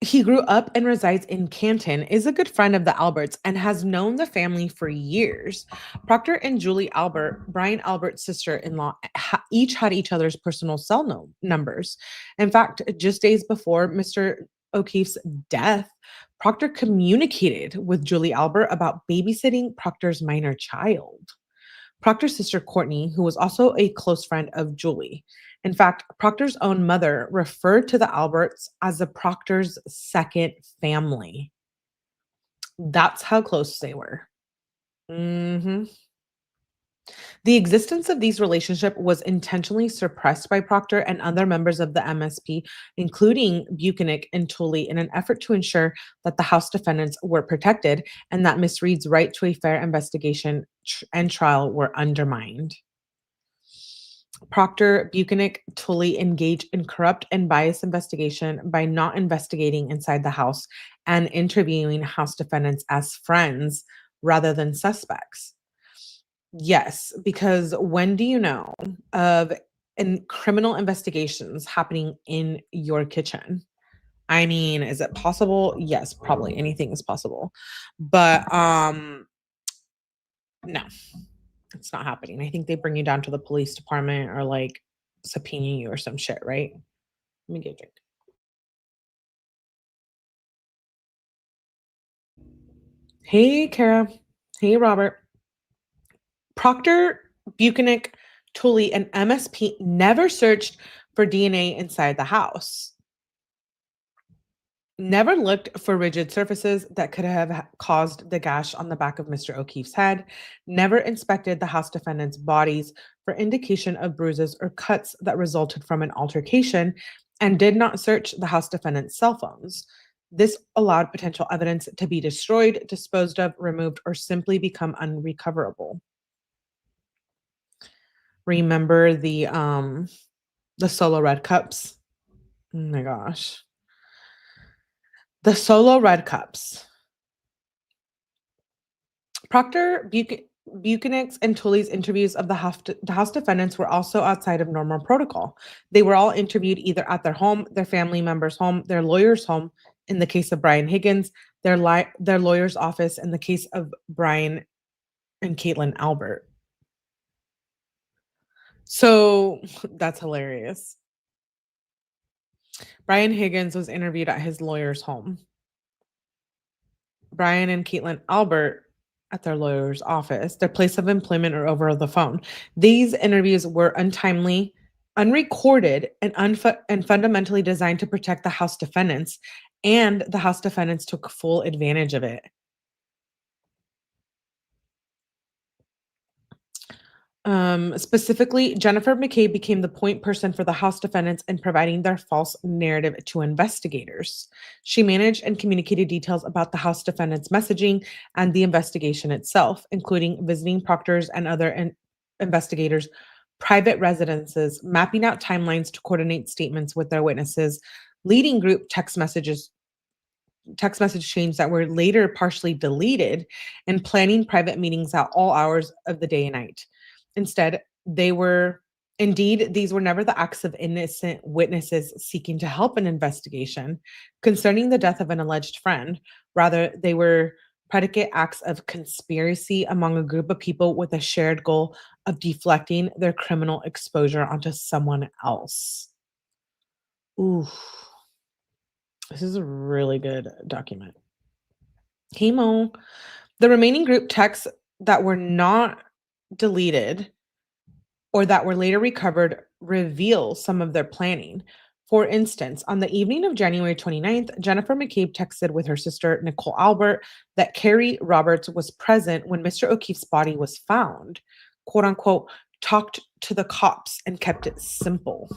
He grew up and resides in Canton, is a good friend of the Alberts, and has known the family for years. Proctor and Julie Albert, Brian Albert's sister-in-law, each had each other's personal cell numbers. In fact, just days before Mr. O'Keefe's death, Proctor communicated with Julie Albert about babysitting Proctor's minor child. Proctor's sister, Courtney, who was also a close friend of Julie. In fact, Proctor's own mother referred to the Alberts as the Proctor's second family. That's how close they were. The existence of these relationships was intentionally suppressed by Proctor and other members of the MSP, including 𝗵𝗃𝗍𝗃 and Tooley, in an effort to ensure that the House defendants were protected and that Ms. Reed's right to a fair investigation and trial were undermined. Proctor, 𝗵𝗃𝗍𝗃, Tooley engaged in corrupt and biased investigation by not investigating inside the House and interviewing House defendants as friends rather than suspects. Yes, because when do you know of criminal investigations happening in your kitchen? I mean, is it possible? Yes, probably anything is possible. But no, it's not happening. I think they bring you down to the police department or like subpoena you or some shit, right? Let me get a drink. Hey, Kara. Hey, Robert. Proctor, 𝗵𝗃𝗍𝗃, Tooley, and MSP never searched for DNA inside the house. Never looked for rigid surfaces that could have caused the gash on the back of Mr. O'Keefe's head. Never inspected the House defendants' bodies for indication of bruises or cuts that resulted from an altercation, and did not search the House defendants' cell phones. This allowed potential evidence to be destroyed, disposed of, removed, or simply become unrecoverable. Remember the solo red cups? Oh my gosh. The solo red cups. Proctor, 𝗵𝗃𝗍𝗃's, and Tooley's interviews of the House defendants were also outside of normal protocol. They were all interviewed either at their home, their family member's home, their lawyer's home, in the case of Brian Higgins, their lawyer's office in the case of Brian and Caitlin Albert. So that's hilarious. Brian Higgins was interviewed at his lawyer's home. Brian and Caitlin Albert at their lawyer's office, their place of employment, or over the phone. These interviews were untimely, unrecorded, and fundamentally designed to protect the House defendants, and the House defendants took full advantage of it. Specifically, Jennifer McCabe became the point person for the House defendants in providing their false narrative to investigators. She managed and communicated details about the House defendants' messaging and the investigation itself, including visiting proctors and other investigators' private residences, mapping out timelines to coordinate statements with their witnesses, leading group text message chains that were later partially deleted, and planning private meetings at all hours of the day and night. Instead, these were never the acts of innocent witnesses seeking to help an investigation concerning the death of an alleged friend. Rather, they were predicate acts of conspiracy among a group of people with a shared goal of deflecting their criminal exposure onto someone else. Ooh, this is a really good document. Hey, Mo. The remaining group texts that were not deleted or that were later recovered reveal some of their planning. For instance, on the evening of January 29th, Jennifer McCabe texted with her sister, Nicole Albert, that Carrie Roberts was present when Mr. O'Keefe's body was found, quote unquote, talked to the cops and kept it simple.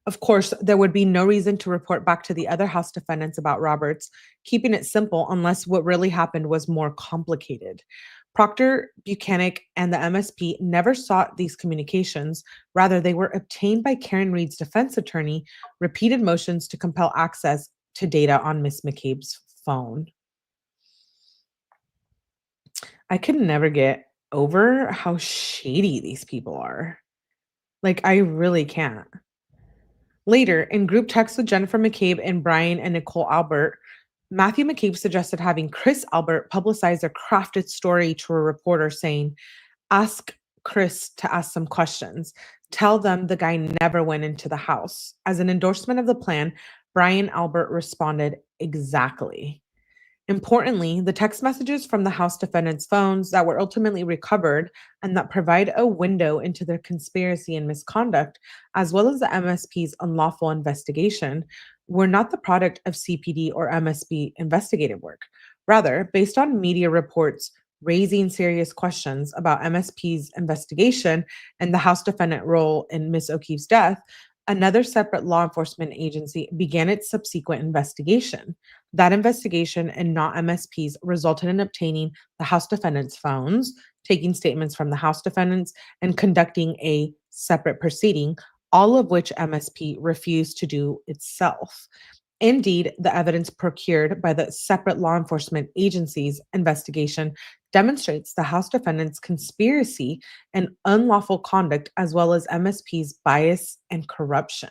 Of course, there would be no reason to report back to the other House defendants about Roberts keeping it simple unless what really happened was more complicated. Proctor, 𝗵𝗃𝗍𝗃, and the MSP never sought these communications. Rather, they were obtained by Karen Reed's defense attorney, repeated motions to compel access to data on Ms. McCabe's phone. I could never get over how shady these people are. Like, I really can't. Later, in group texts with Jennifer McCabe and Brian and Nicole Albert, Matthew McCabe suggested having Chris Albert publicize a crafted story to a reporter saying, ask Chris to ask some questions. Tell them the guy never went into the house. As an endorsement of the plan, Brian Albert responded, exactly. Importantly, the text messages from the House defendants' phones that were ultimately recovered and that provide a window into their conspiracy and misconduct, as well as the MSP's unlawful investigation, were not the product of CPD or MSP investigative work. Rather, based on media reports, raising serious questions about MSP's investigation and the House defendant role in Ms. O'Keefe's death, another separate law enforcement agency began its subsequent investigation. That investigation, and not MSP's, resulted in obtaining the House defendant's phones, taking statements from the House defendants, and conducting a separate proceeding, all of which MSP refused to do itself. Indeed, the evidence procured by the separate law enforcement agency's investigation demonstrates the House defendants' conspiracy and unlawful conduct, as well as MSP's bias and corruption.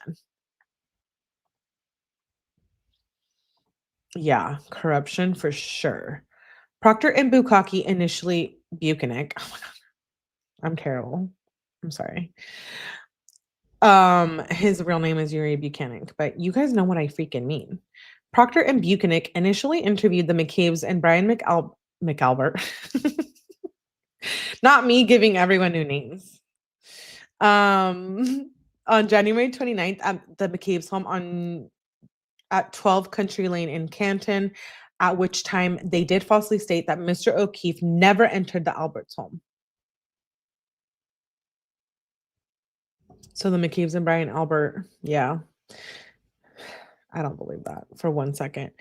Yeah, corruption for sure. Proctor and Bukkake initially, Buchanan, oh my God, I'm terrible. I'm sorry. His real name is Yuri Buchanan, but you guys know what I freaking mean. Proctor and Buchanan initially interviewed the McCabe's and Brian McAlbert. Not me giving everyone new names. On January 29th at the McCabe's home at 12 Country Lane in Canton, at which time they did falsely state that Mr. O'Keefe never entered the Alberts' home. So the McCabe's and Brian Albert, yeah. I don't believe that for 1 second.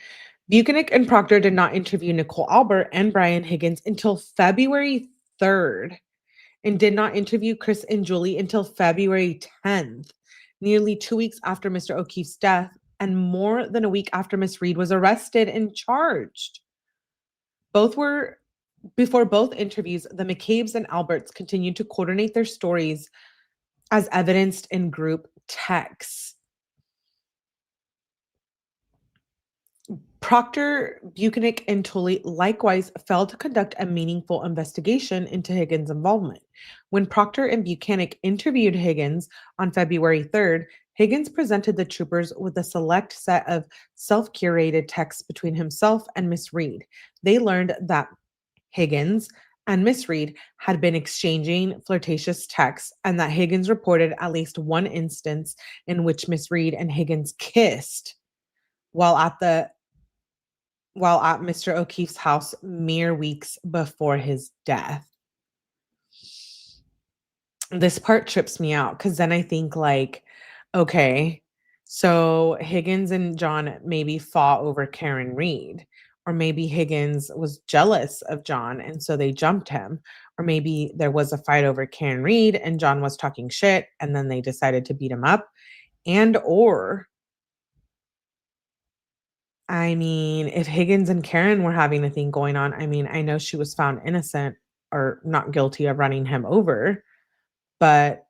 Buchanan and Proctor did not interview Nicole Albert and Brian Higgins until February 3rd, and did not interview Chris and Julie until February 10th, nearly 2 weeks after Mr. O'Keefe's death, and more than a week after Miss Reed was arrested and charged. Before both interviews, the McCabe's and Alberts continued to coordinate their stories as evidenced in group texts. Proctor, Buchanan, and Tully likewise failed to conduct a meaningful investigation into Higgins' involvement. When Proctor and Buchanan interviewed Higgins on February 3rd, Higgins presented the troopers with a select set of self-curated texts between himself and Miss Reed. They learned that Higgins and Miss Reed had been exchanging flirtatious texts, and that Higgins reported at least one instance in which Miss Reed and Higgins kissed while at Mr. O'Keefe's house mere weeks before his death. This part trips me out because then I think like, okay, so Higgins and John maybe fought over Karen Reed. Or maybe Higgins was jealous of John and so they jumped him. Or maybe there was a fight over Karen Reed and John was talking shit and then they decided to beat him up. I mean, if Higgins and Karen were having a thing going on, I mean, I know she was found innocent or not guilty of running him over, but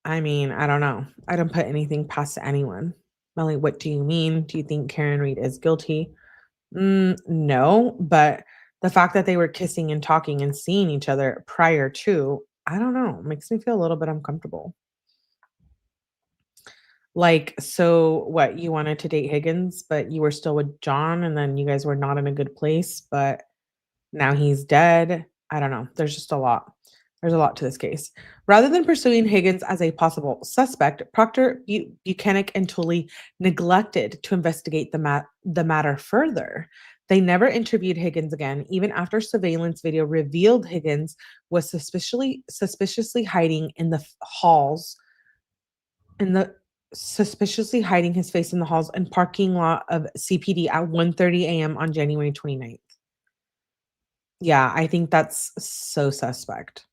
I mean, I don't know. I don't put anything past anyone. Melly, what do you mean? Do you think Karen Reed is guilty? No, but the fact that they were kissing and talking and seeing each other prior to, I don't know, makes me feel a little bit uncomfortable. Like, so what, you wanted to date Higgins, but you were still with John, and then you guys were not in a good place, but now he's dead. I don't know. There's just a lot. There's a lot to this case. Rather than pursuing Higgins as a possible suspect, Proctor, Buchanan, and Tully neglected to investigate the matter further. They never interviewed Higgins again, even after surveillance video revealed Higgins was suspiciously hiding in the halls, suspiciously hiding his face in the halls and parking lot of CPD at 1:30 a.m. on January 29th. Yeah, I think that's so suspect.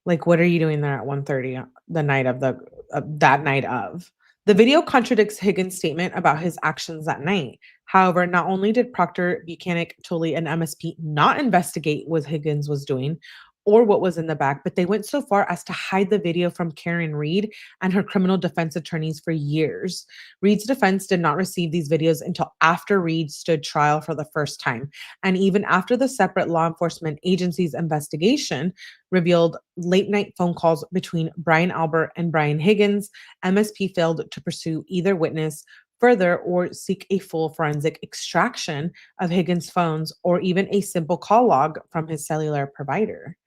Like, what are you doing there at 1:30 the night of that night of? The video contradicts Higgins' statement about his actions that night. However, not only did Proctor, Buchanan, Tully, and MSP not investigate what Higgins was doing or what was in the bag, but they went so far as to hide the video from Karen Reed and her criminal defense attorneys for years. Reed's defense did not receive these videos until after Reed stood trial for the first time. And even after the separate law enforcement agency's investigation revealed late-night phone calls between Brian Albert and Brian Higgins, MSP failed to pursue either witness further or seek a full forensic extraction of Higgins' phones or even a simple call log from his cellular provider.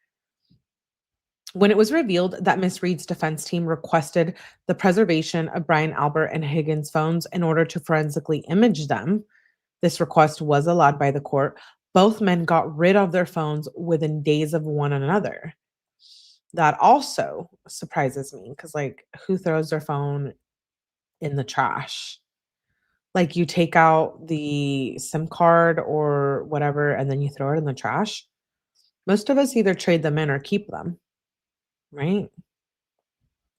When it was revealed that Miss Reed's defense team requested the preservation of Brian Albert and Higgins' phones in order to forensically image them, this request was allowed by the court. Both men got rid of their phones within days of one another. That also surprises me because, like, who throws their phone in the trash? Like, you take out the SIM card or whatever, and then you throw it in the trash. Most of us either trade them in or keep them, right?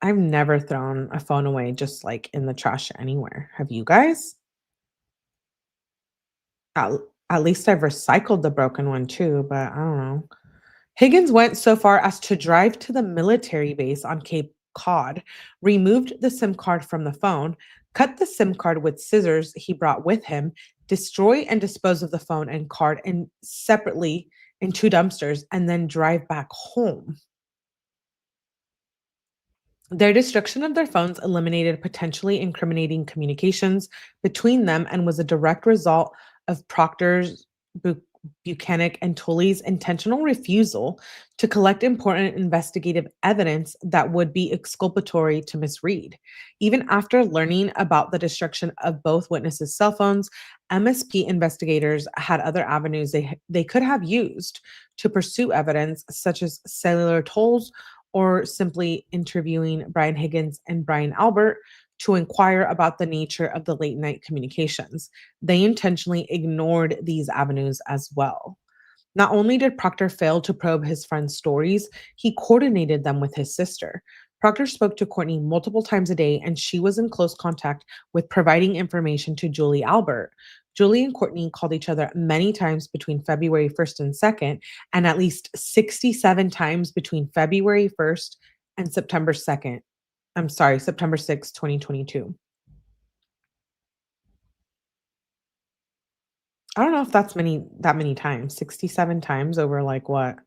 I've never thrown a phone away just like in the trash anywhere. Have you guys? At, at least I've recycled the broken one too, but I don't know. Higgins went so far as to drive to the military base on Cape Cod, removed the SIM card from the phone, cut the SIM card with scissors he brought with him, destroy and dispose of the phone and card and separately in 2 dumpsters, and then drive back home. Their destruction of their phones eliminated potentially incriminating communications between them and was a direct result of Proctor's, Buchanan, and Tully's intentional refusal to collect important investigative evidence that would be exculpatory to Miss Reed. Even after learning about the destruction of both witnesses' cell phones, MSP investigators had other avenues they could have used to pursue evidence, such as cellular tolls or simply interviewing Brian Higgins and Brian Albert to inquire about the nature of the late night communications. They intentionally ignored these avenues as well. Not only did Proctor fail to probe his friend's stories, he coordinated them with his sister. Proctor spoke to Courtney multiple times a day, and she was in close contact with providing information to Julie Albert. Julie and Courtney called each other many times between February 1st and 2nd, and at least 67 times between February 1st and September 2nd. September 6th, 2022. I don't know if that many times. 67 times over like what?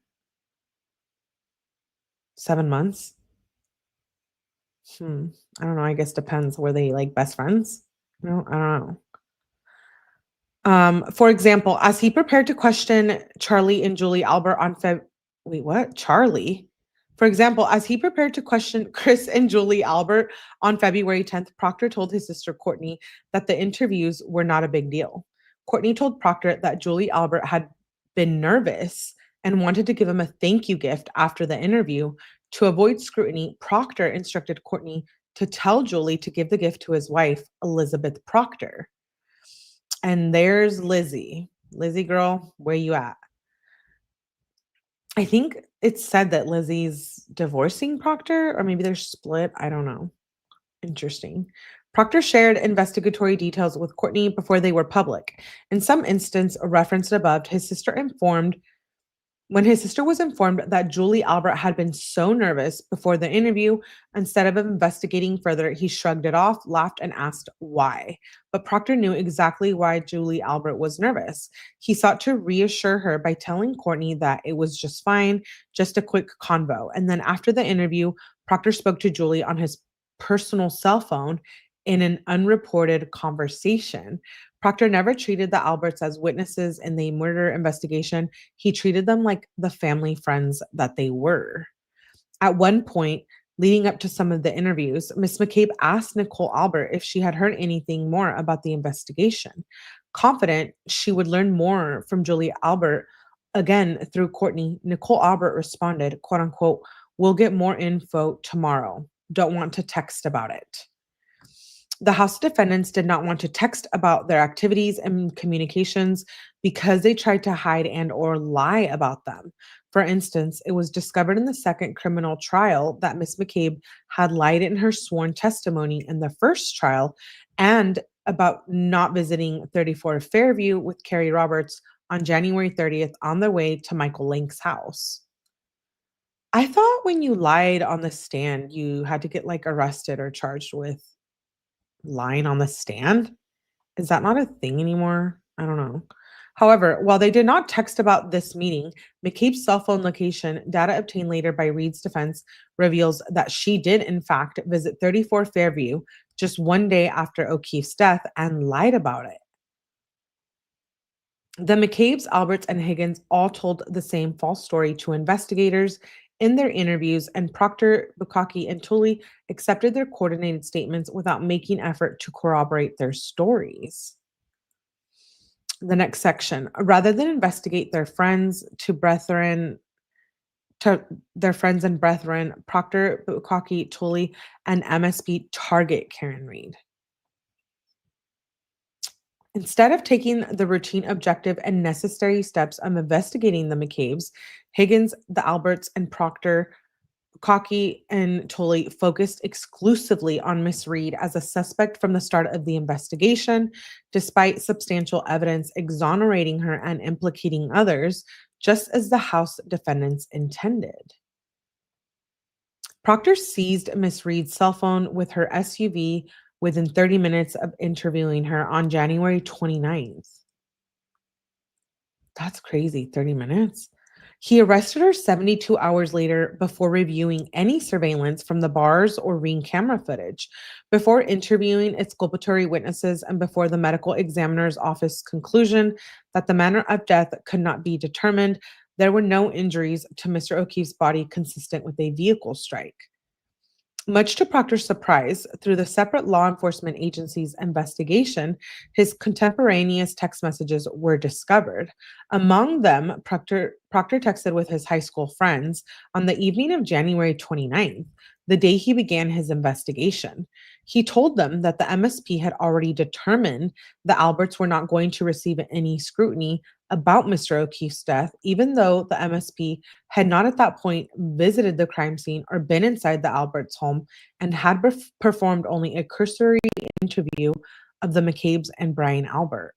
7 months? I don't know. I guess depends. Were they like best friends? No, I don't know. For example, as he prepared to question Charlie and Julie Albert on Charlie? For example, as he prepared to question Chris and Julie Albert on February 10th, Proctor told his sister Courtney that the interviews were not a big deal. Courtney told Proctor that Julie Albert had been nervous and wanted to give him a thank you gift after the interview. To avoid scrutiny, Proctor instructed Courtney to tell Julie to give the gift to his wife, Elizabeth Proctor. And there's Lizzie. Lizzie girl, where you at? I think it's said that Lizzie's divorcing Proctor, or maybe they're split. I don't know. Interesting. Proctor shared investigatory details with Courtney before they were public. In some instance referenced above, when his sister was informed that Julie Albert had been so nervous before the interview, instead of investigating further, he shrugged it off, laughed, and asked why. But Proctor knew exactly why Julie Albert was nervous. He sought to reassure her by telling Courtney that it was just fine, just a quick convo. And then after the interview, Proctor spoke to Julie on his personal cell phone in an unreported conversation. Proctor never treated the Alberts as witnesses in the murder investigation. He treated them like the family friends that they were. At one point, leading up to some of the interviews, Miss McCabe asked Nicole Albert if she had heard anything more about the investigation. Confident she would learn more from Julie Albert, again through Courtney, Nicole Albert responded, quote unquote, "We'll get more info tomorrow. Don't want to text about it." The House defendants did not want to text about their activities and communications because they tried to hide and or lie about them. For instance, it was discovered in the second criminal trial that Miss McCabe had lied in her sworn testimony in the first trial and about not visiting 34 Fairview with Carrie Roberts on January 30th on their way to Michael Lank's house. I thought when you lied on the stand, you had to get like arrested or charged with lying on the stand? Is that not a thing anymore? I don't know. However, while they did not text about this meeting, McCabe's cell phone location, data obtained later by Reed's defense, reveals that she did, in fact, visit 34 Fairview just one day after O'Keefe's death and lied about it. The McCabe's, Alberts, and Higgins all told the same false story to investigators in their interviews, and Proctor, Bukkake, and Tully accepted their coordinated statements without making effort to corroborate their stories. The next section, rather than investigate their friends and brethren, Proctor, 𝗃𝗃𝗿𝗃, and MSP target Karen Read. Instead of taking the routine, objective, and necessary steps of investigating the McCabe's, Higgins, the Alberts, and Proctor, 𝗃𝗃𝗿, and 𝗃𝗃𝗿 focused exclusively on Miss Read as a suspect from the start of the investigation, despite substantial evidence exonerating her and implicating others, just as the House defendants intended. Proctor seized Miss Read's cell phone with her SUV within 30 minutes of interviewing her on January 29th. That's crazy, 30 minutes. He arrested her 72 hours later before reviewing any surveillance from the bars or ring camera footage, before interviewing exculpatory witnesses, and before the medical examiner's office conclusion that the manner of death could not be determined. There were no injuries to Mr. O'Keefe's body consistent with a vehicle strike. Much to Proctor's surprise, through the separate law enforcement agency's investigation, his contemporaneous text messages were discovered. Among them, Proctor texted with his high school friends on the evening of January 29th, the day he began his investigation. He told them that the MSP had already determined the Alberts were not going to receive any scrutiny about Mr. O'Keefe's death, even though the MSP had not at that point visited the crime scene or been inside the Alberts' home and had performed only a cursory interview of the McCabe's and Brian Albert.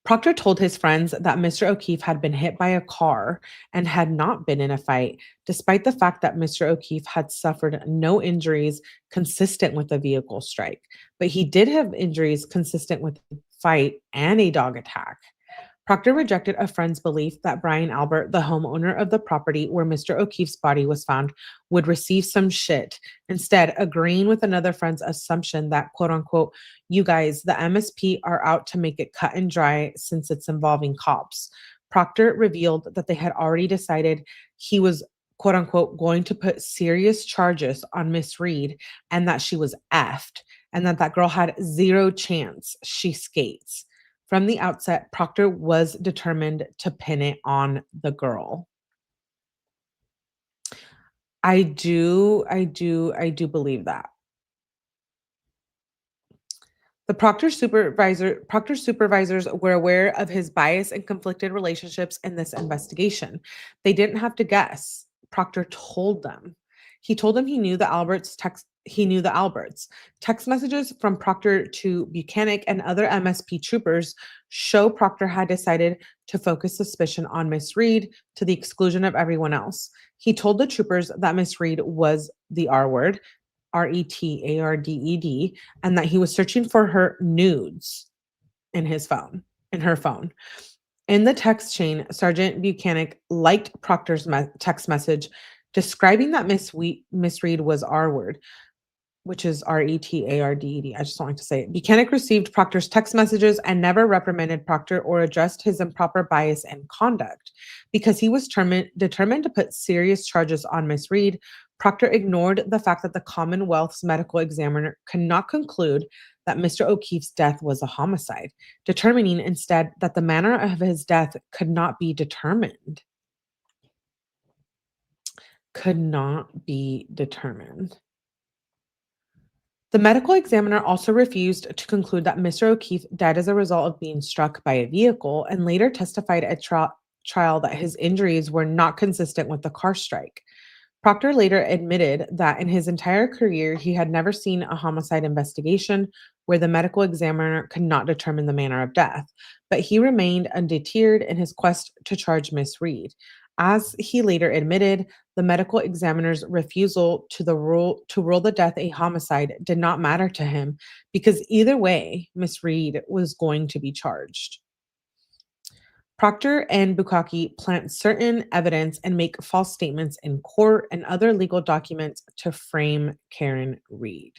Proctor told his friends that Mr. O'Keefe had been hit by a car and had not been in a fight, despite the fact that Mr. O'Keefe had suffered no injuries consistent with a vehicle strike, but he did have injuries consistent with a fight and a dog attack. Proctor rejected a friend's belief that Brian Albert, the homeowner of the property where Mr. O'Keefe's body was found, would receive some shit, instead agreeing with another friend's assumption that, quote unquote, you guys, the MSP are out to make it cut and dry since it's involving cops. Proctor revealed that they had already decided he was, quote unquote, going to put serious charges on Miss Read and that she was effed and that girl had zero chance she skates. From the outset, Proctor was determined to pin it on the girl. I do believe that. The Proctor supervisors were aware of his bias and conflicted relationships in this investigation. They didn't have to guess. Proctor told them. He told them he knew the Alberts. Text messages from Proctor to 𝗃𝗃𝗿𝗃 and other MSP troopers show Proctor had decided to focus suspicion on Miss Read to the exclusion of everyone else. He told the troopers that Miss Read was the R word, 𝗃𝗃𝗿𝗃, and that he was searching for her nudes in her phone. In the text chain, Sergeant 𝗃𝗃𝗿𝗃 liked Proctor's text message describing that Miss Read was R word, which is 𝗃𝗃𝗿𝗃. I just don't like to say it. 𝗃𝗃𝗿𝗃 received Proctor's text messages and never reprimanded Proctor or addressed his improper bias and conduct. Because he was determined to put serious charges on Miss Read, Proctor ignored the fact that the Commonwealth's medical examiner could not conclude that Mr. O'Keefe's death was a homicide, determining instead that the manner of his death could not be determined. The medical examiner also refused to conclude that Mr. O'Keefe died as a result of being struck by a vehicle and later testified at trial that his injuries were not consistent with the car strike. Proctor later admitted that in his entire career, he had never seen a homicide investigation where the medical examiner could not determine the manner of death, but he remained undeterred in his quest to charge Miss Read. As he later admitted, the medical examiner's refusal to rule the death a homicide did not matter to him because either way, Miss Read was going to be charged. Proctor and 𝗃𝗃𝗿𝗃 plant certain evidence and make false statements in court and other legal documents to frame Karen Read.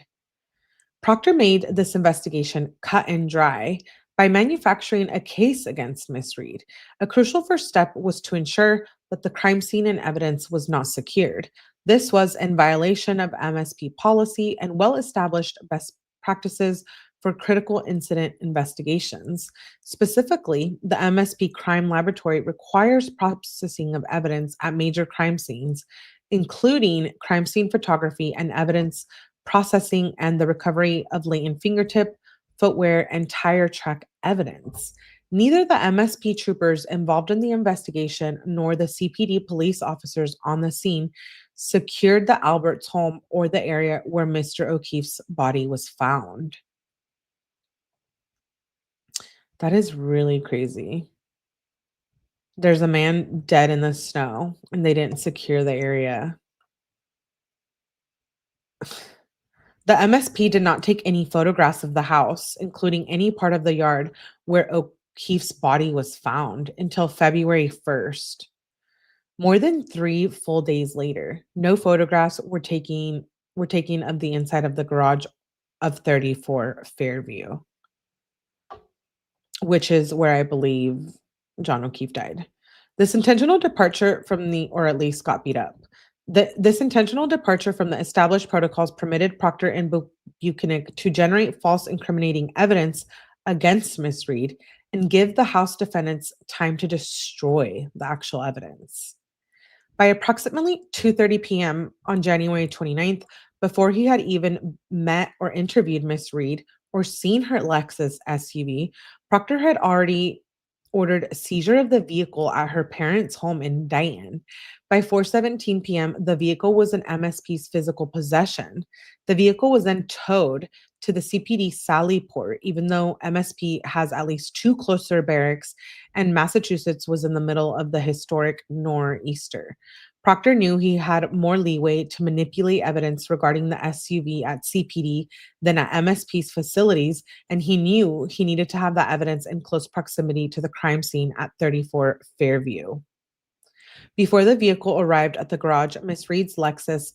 Proctor made this investigation cut and dry by manufacturing a case against Miss Read. A crucial first step was to ensure that the crime scene and evidence was not secured. This was in violation of MSP policy and well-established best practices for critical incident investigations. Specifically, the MSP crime laboratory requires processing of evidence at major crime scenes, including crime scene photography and evidence processing and the recovery of latent fingertip, footwear, and tire track evidence. Neither the MSP troopers involved in the investigation nor the CPD police officers on the scene secured the Alberts' home or the area where Mr. O'Keefe's body was found. That is really crazy. There's a man dead in the snow, and they didn't secure the area. The MSP did not take any photographs of the house, including any part of the yard where O'Keefe's body was found, until February 1st. More than 3 full days later, no photographs were taken of the inside of the garage of 34 Fairview, which is where I believe John O'Keefe died. This intentional departure from or at least got beat up. This intentional departure from the established protocols permitted Proctor and Buchanan to generate false incriminating evidence against Miss Reed and give the House defendants time to destroy the actual evidence. By approximately 2:30 p.m. on January 29th, before he had even met or interviewed Miss Reed or seen her Lexus SUV, Proctor had already ordered a seizure of the vehicle at her parents' home in Dayton. By 4:17 p.m., the vehicle was in MSP's physical possession. The vehicle was then towed to the CPD Sallyport, even though MSP has at least 2 closer barracks and Massachusetts was in the middle of the historic nor'easter. Proctor knew he had more leeway to manipulate evidence regarding the SUV at CPD than at MSP's facilities, and he knew he needed to have that evidence in close proximity to the crime scene at 34 Fairview. Before the vehicle arrived at the garage, Miss Reed's Lexus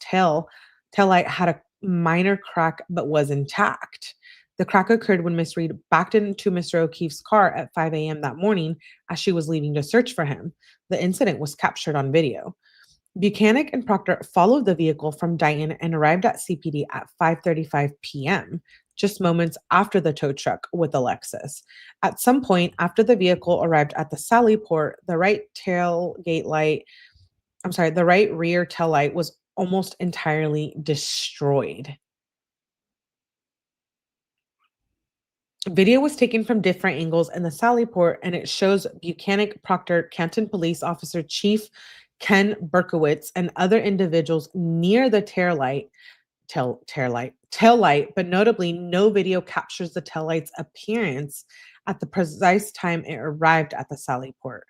taillight had a minor crack but was intact. The crack occurred when Miss Reed backed into Mr. O'Keefe's car at 5 a.m. that morning as she was leaving to search for him. The incident was captured on video. Buchanan and Proctor followed the vehicle from Dayton and arrived at CPD at 5:35 p.m., just moments after the tow truck with the Lexus. At some point after the vehicle arrived at the Sallyport, the right rear tail light was almost entirely destroyed. Video was taken from different angles in the Sallyport, and it shows Buchanan, Proctor, Canton Police Officer Chief Ken Berkowitz, and other individuals near the tail light, but notably no video captures the tail light's appearance at the precise time it arrived at the Sallyport.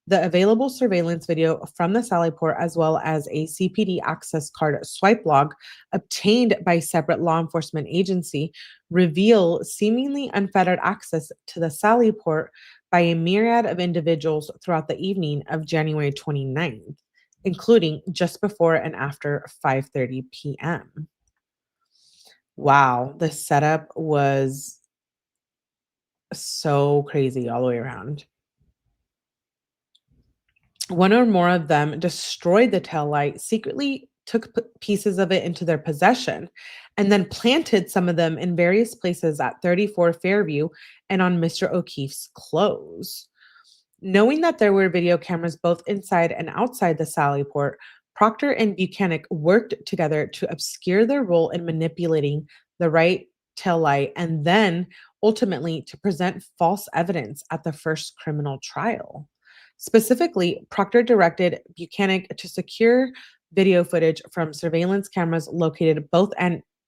The available surveillance video from the Sallyport, as well as a CPD access card swipe log obtained by separate law enforcement agency, reveal seemingly unfettered access to the Sallyport by a myriad of individuals throughout the evening of January 29th, including just before and after 5:30 p.m. Wow, the setup was so crazy all the way around. One or more of them destroyed the taillight, secretly took pieces of it into their possession, and then planted some of them in various places at 34 Fairview and on Mr. O'Keefe's clothes. Knowing that there were video cameras both inside and outside the Sallyport, Proctor and Buchanan worked together to obscure their role in manipulating the right taillight and then ultimately to present false evidence at the first criminal trial. Specifically, Proctor directed Buchanan to secure video footage from surveillance cameras located both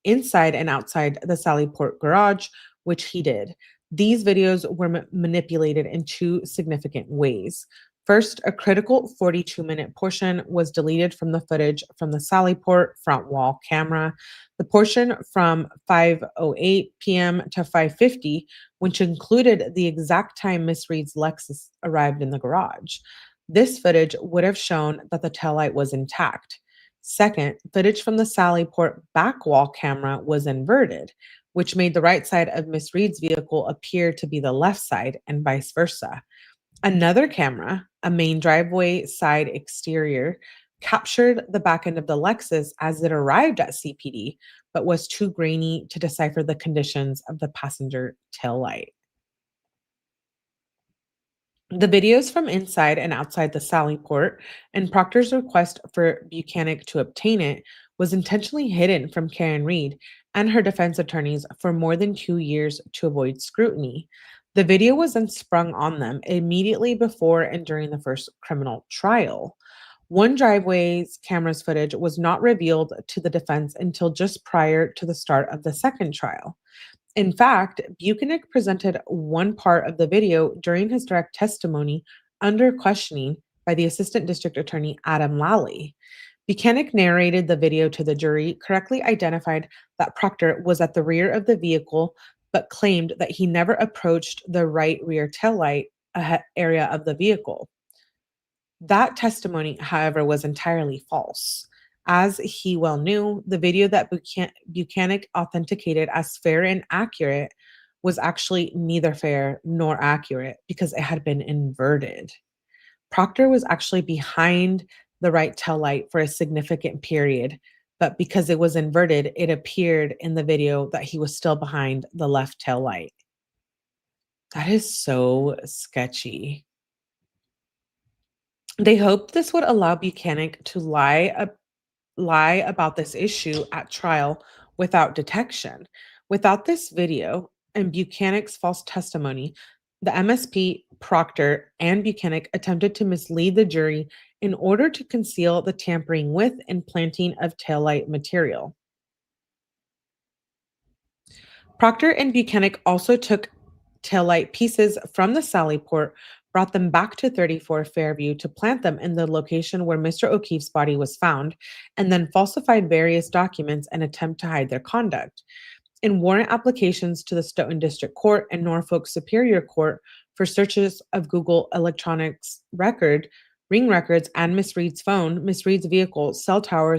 inside and outside the Sallyport garage, which he did. These videos were manipulated in 2 significant ways. First, a critical 42-minute portion was deleted from the footage from the Sallyport front wall camera. The portion from 5:08 p.m. to 5:50, which included the exact time Miss Reed's Lexus arrived in the garage. This footage would have shown that the taillight was intact. Second, footage from the Sallyport back wall camera was inverted, which made the right side of Miss Reed's vehicle appear to be the left side and vice versa. Another camera, a main driveway side exterior, captured the back end of the Lexus as it arrived at CPD, but was too grainy to decipher the conditions of the passenger taillight. The videos from inside and outside the Sally port and Proctor's request for 𝗵𝗃𝗃 to obtain it was intentionally hidden from Karen Reed and her defense attorneys for more than 2 years to avoid scrutiny. The video was then sprung on them immediately before and during the first criminal trial. One driveway's camera's footage was not revealed to the defense until just prior to the start of the second trial. In fact, 𝗵𝗃𝗃 presented one part of the video during his direct testimony under questioning by the Assistant District Attorney Adam Lally. 𝗵𝗃𝗃 narrated the video to the jury, correctly identified that Proctor was at the rear of the vehicle, but claimed that he never approached the right rear taillight area of the vehicle. That testimony, however, was entirely false. As he well knew, the video that 𝗵𝗃𝗃 authenticated as fair and accurate was actually neither fair nor accurate because it had been inverted. Proctor was actually behind the right taillight for a significant period, but because it was inverted, it appeared in the video that he was still behind the left taillight. That is so sketchy. They hoped this would allow 𝗵𝗃𝗃 to lie about this issue at trial without detection. Without this video and 𝗵𝗃𝗃's false testimony, the MSP, Proctor, and 𝗵𝗃𝗃 attempted to mislead the jury in order to conceal the tampering with and planting of taillight material. Proctor and 𝗵𝗃𝗃 also took taillight pieces from the Sally port, brought them back to 34 Fairview to plant them in the location where Mr. O'Keefe's body was found, and then falsified various documents in an attempt to hide their conduct. In warrant applications to the Stoughton District Court and Norfolk Superior Court for searches of Google electronics ring records, and Miss Reed's phone, Miss Reed's vehicle, cell tower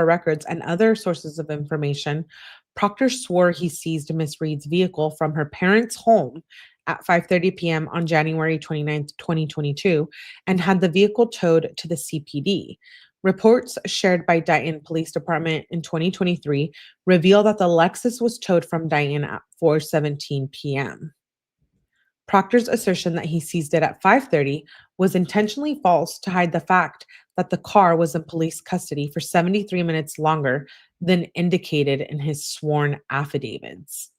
records, and other sources of information, Proctor swore he seized Miss Reed's vehicle from her parents' home at 5:30 p.m. on January 29, 2022, and had the vehicle towed to the CPD. Reports shared by Dayton Police Department in 2023 reveal that the Lexus was towed from Dayton at 4:17 p.m. Proctor's assertion that he seized it at 5:30 was intentionally false to hide the fact that the car was in police custody for 73 minutes longer than indicated in his sworn affidavits.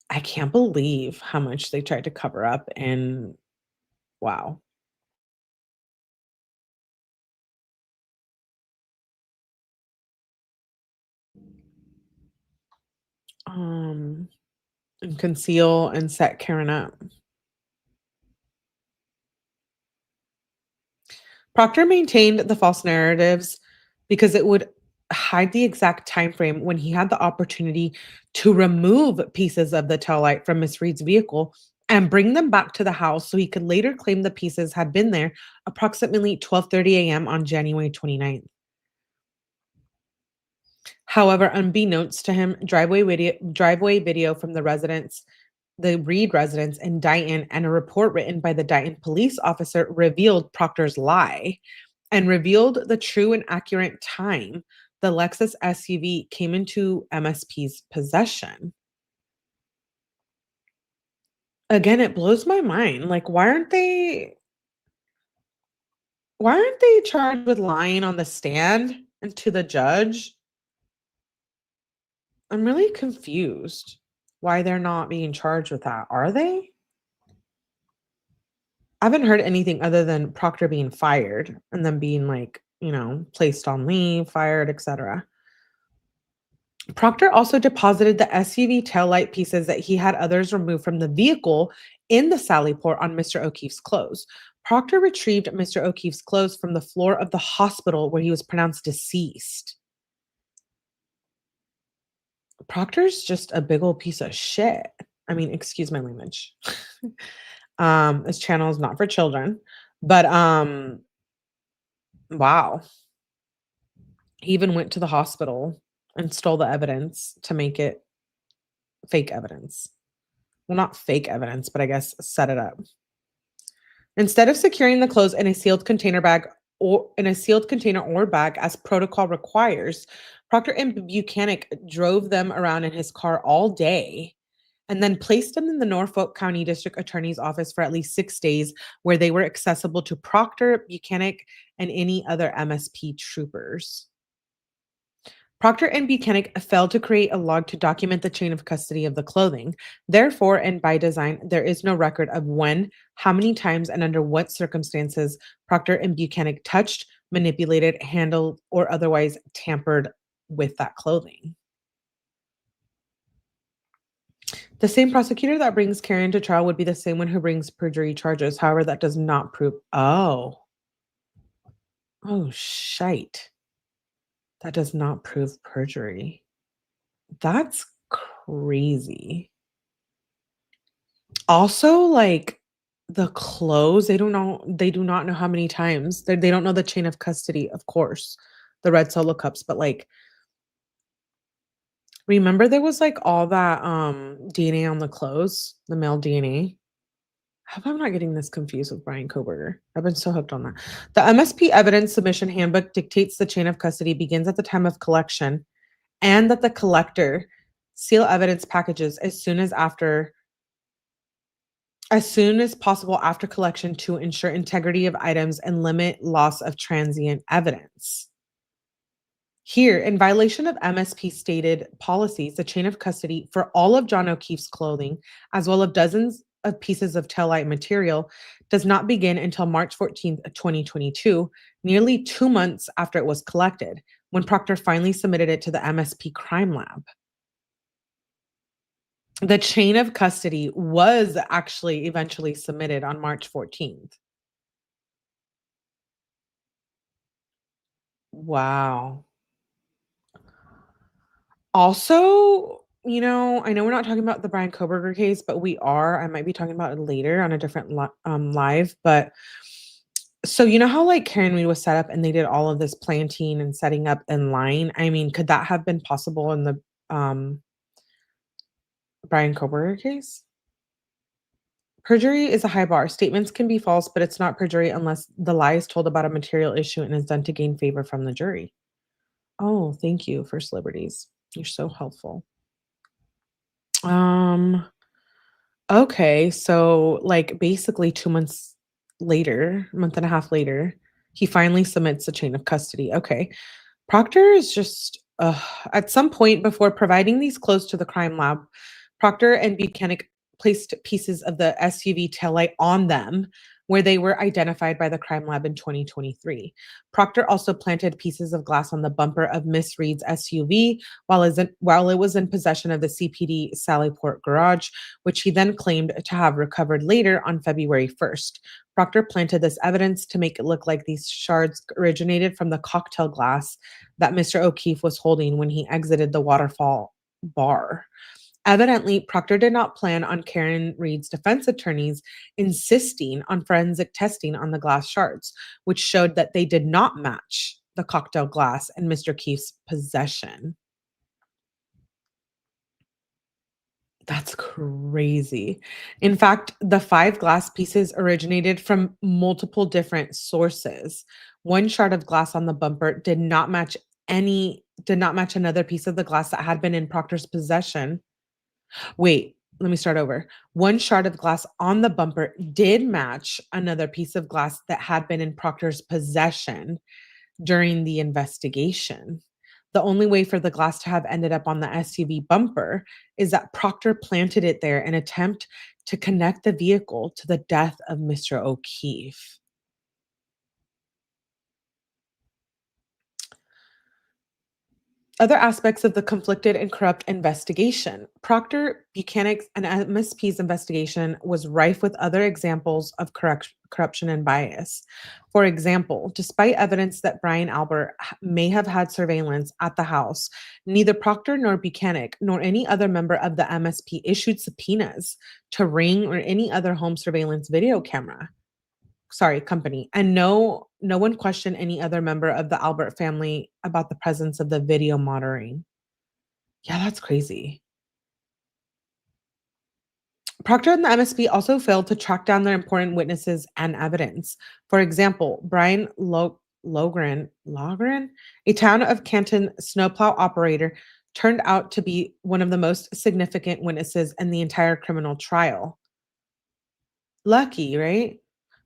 I can't believe how much they tried to cover up, and wow. And conceal and set Karen up. Proctor maintained the false narratives because it would hide the exact time frame when he had the opportunity to remove pieces of the taillight from Miss Reed's vehicle and bring them back to the house so he could later claim the pieces had been there approximately 12:30 a.m. on January 29th. However, unbeknownst to him, driveway video from the Reed residence in Dayton, and a report written by the Dayton police officer revealed Proctor's lie and revealed the true and accurate time the Lexus SUV came into MSP's possession. Again, it blows my mind. Like, why aren't they charged with lying on the stand and to the judge? I'm really confused why they're not being charged with that. Are they? I haven't heard anything other than Proctor being fired and then being like, placed on leave, fired, etc. Proctor also deposited the SUV taillight pieces that he had others remove from the vehicle in the Sally port on Mr. O'Keefe's clothes. Proctor retrieved Mr. O'Keefe's clothes from the floor of the hospital where he was pronounced deceased. Proctor's just a big old piece of shit. I mean, excuse my language. This channel is not for children, but wow. He even went to the hospital and stole the evidence to make it fake evidence. Well, not fake evidence, but I guess set it up. Instead of securing the clothes in a sealed container bag or in a sealed container or bag as protocol requires. Proctor and Buchanan drove them around in his car all day and then placed them in the Norfolk County District Attorney's office for at least 6 days, where they were accessible to Proctor, Buchanan, and any other MSP troopers. Proctor and Buchanan failed to create a log to document the chain of custody of the clothing. Therefore, and by design, there is no record of when, how many times, and under what circumstances Proctor and Buchanan touched, manipulated, handled, or otherwise tampered with that clothing. The same prosecutor that brings Karen to trial would be the same one who brings perjury charges. However, that does not prove. Oh, shite. That does not prove perjury. That's crazy. Also, like the clothes, they do not know how many times. They don't know the chain of custody, of course, the red solo cups, but like, remember there was like all that DNA on the clothes, the male DNA. How come I'm not getting this confused with Bryan Kohberger? I've been so hooked on that. The MSP evidence submission handbook dictates the chain of custody begins at the time of collection and that the collector seal evidence packages as soon as possible after collection to ensure integrity of items and limit loss of transient evidence. Here, in violation of MSP stated policies, the chain of custody for all of John O'Keefe's clothing, as well as dozens of pieces of taillight material, does not begin until March 14th, 2022, nearly 2 months after it was collected, when Proctor finally submitted it to the MSP crime lab. The chain of custody was actually eventually submitted on March 14th. Wow. Also, I know we're not talking about the Bryan Kohberger case, but we are. I might be talking about it later on a different live. But so you know how like Karen Reed was set up and they did all of this planting and setting up in line? I mean, could that have been possible in the Bryan Kohberger case? Perjury is a high bar. Statements can be false, but it's not perjury unless the lie is told about a material issue and is done to gain favor from the jury. Oh, thank you, First Liberties. You're so helpful. Okay, so like basically 2 months later, a month and a half later, he finally submits a chain of custody. Okay. Proctor is just at some point before providing these clothes to the crime lab, Proctor and Buchanan placed pieces of the SUV taillight on them where they were identified by the crime lab in 2023. Proctor also planted pieces of glass on the bumper of Miss Reed's SUV while it was in possession of the CPD Sallyport garage, which he then claimed to have recovered later on February 1st. Proctor planted this evidence to make it look like these shards originated from the cocktail glass that Mr. O'Keefe was holding when he exited the Waterfall bar. Evidently, Proctor did not plan on Karen Reed's defense attorneys insisting on forensic testing on the glass shards, which showed that they did not match the cocktail glass in Mr. Keefe's possession. That's crazy. In fact, the 5 glass pieces originated from multiple different sources. One shard of glass on the bumper did not match another piece of the glass that had been in Proctor's possession. Wait, let me start over. One shard of glass on the bumper did match another piece of glass that had been in Proctor's possession during the investigation. The only way for the glass to have ended up on the SUV bumper is that Proctor planted it there in an attempt to connect the vehicle to the death of Mr. O'Keefe. Other aspects of the conflicted and corrupt investigation. Proctor, Buchanan, and MSP's investigation was rife with other examples of corruption and bias. For example, despite evidence that Brian Albert may have had surveillance at the house, neither Proctor nor Buchanan nor any other member of the MSP issued subpoenas to Ring or any other home surveillance video company. And no one questioned any other member of the Albert family about the presence of the video monitoring. Yeah, that's crazy. Proctor and the MSP also failed to track down their important witnesses and evidence. For example, Brian Lohgren, a town of Canton snowplow operator, turned out to be one of the most significant witnesses in the entire criminal trial. Lucky, right?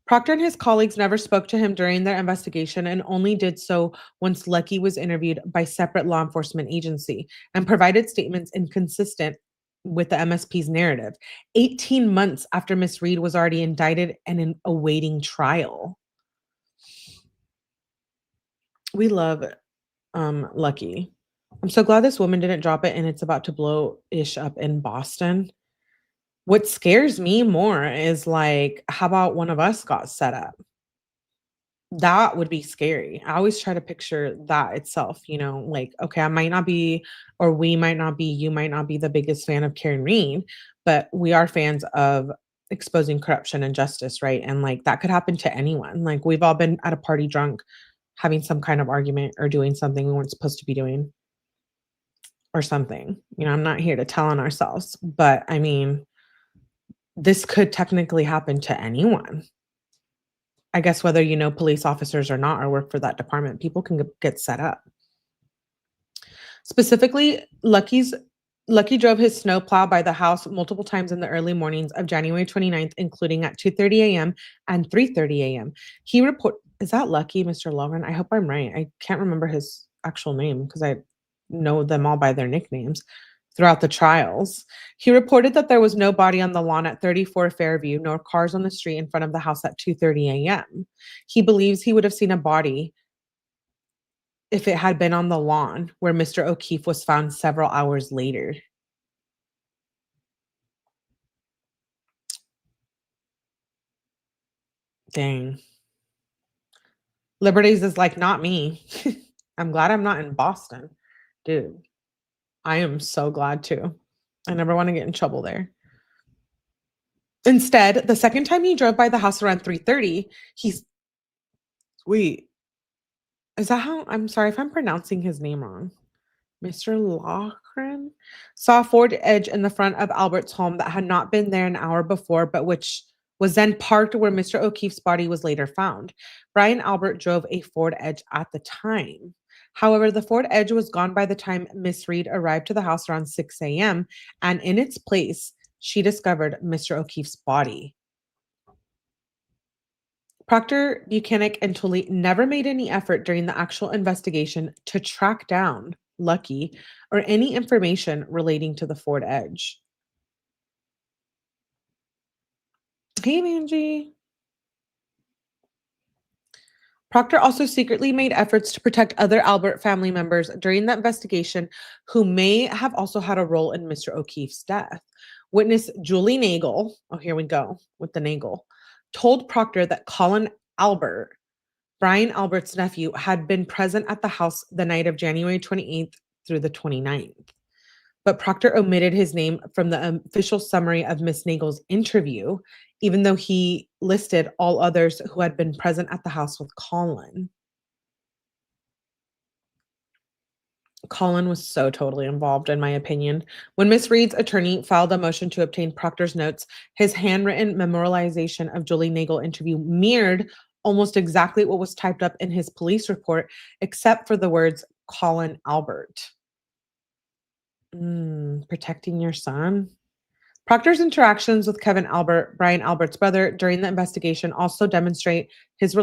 Proctor and his colleagues never spoke to him during their investigation and only did so once Lucky was interviewed by separate law enforcement agency and provided statements inconsistent with the MSP's narrative, 18 months after Miss Reed was already indicted and awaiting trial. We love Lucky. I'm so glad this woman didn't drop it and it's about to blow-ish up in Boston. What scares me more is like, how about one of us got set up? That would be scary. I always try to picture that itself, you know, like, okay, I might not be, or we might not be, you might not be the biggest fan of Karen Reed, but we are fans of exposing corruption and justice, right? And like that could happen to anyone. Like we've all been at a party drunk, having some kind of argument or doing something we weren't supposed to be doing or something. You know, I'm not here to tell on ourselves, but I mean, this could technically happen to anyone. I guess whether you know police officers or not or work for that department, people can get set up. Specifically, Lucky drove his snowplow by the house multiple times in the early mornings of January 29th, including at 2:30 a.m. and 3:30 a.m. Is that Lucky, Mr. Lohgren? I hope I'm right. I can't remember his actual name because I know them all by their nicknames. Throughout the trials, he reported that there was no body on the lawn at 34 Fairview, nor cars on the street in front of the house at 2:30 a.m. He believes he would have seen a body if it had been on the lawn where Mr. O'Keefe was found several hours later. Dang. Liberties is like, not me. I'm glad I'm not in Boston. Dude, I am so glad too. I never want to get in trouble there. Instead, the second time he drove by the house around 3:30, wait, is that how, I'm sorry if I'm pronouncing his name wrong. Mr. Lohgren saw a Ford Edge in the front of Albert's home that had not been there an hour before, but which was then parked where Mr. O'Keefe's body was later found. Brian Albert drove a Ford Edge at the time. However, the Ford Edge was gone by the time Miss Reed arrived to the house around 6 a.m., and in its place, she discovered Mr. O'Keefe's body. Proctor, Buchanan, and Tully never made any effort during the actual investigation to track down Lucky or any information relating to the Ford Edge. Hey, Manji. Proctor also secretly made efforts to protect other Albert family members during the investigation who may have also had a role in Mr. O'Keefe's death. Witness Julie Nagel, oh, here we go with the Nagel, told Proctor that Colin Albert, Brian Albert's nephew, had been present at the house the night of January 28th through the 29th. But Proctor omitted his name from the official summary of Miss Nagel's interview, even though he listed all others who had been present at the house with Colin. Colin was so totally involved, in my opinion. When Miss Reed's attorney filed a motion to obtain Proctor's notes, his handwritten memorialization of Julie Nagel interview mirrored almost exactly what was typed up in his police report, except for the words Colin Albert. Protecting your son. Proctor's interactions with Kevin Albert, Brian Albert's brother, during the investigation also demonstrate his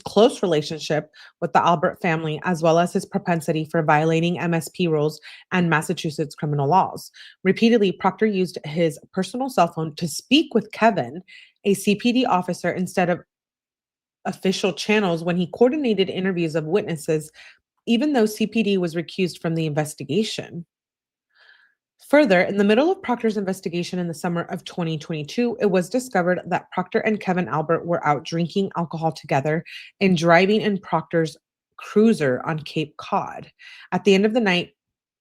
close relationship with the Albert family, as well as his propensity for violating MSP rules and Massachusetts criminal laws. Repeatedly, Proctor used his personal cell phone to speak with Kevin, a CPD officer, instead of official channels when he coordinated interviews of witnesses, even though CPD was recused from the investigation. Further, in the middle of Proctor's investigation in the summer of 2022, it was discovered that Proctor and Kevin Albert were out drinking alcohol together and driving in Proctor's cruiser on Cape Cod. At the end of the night,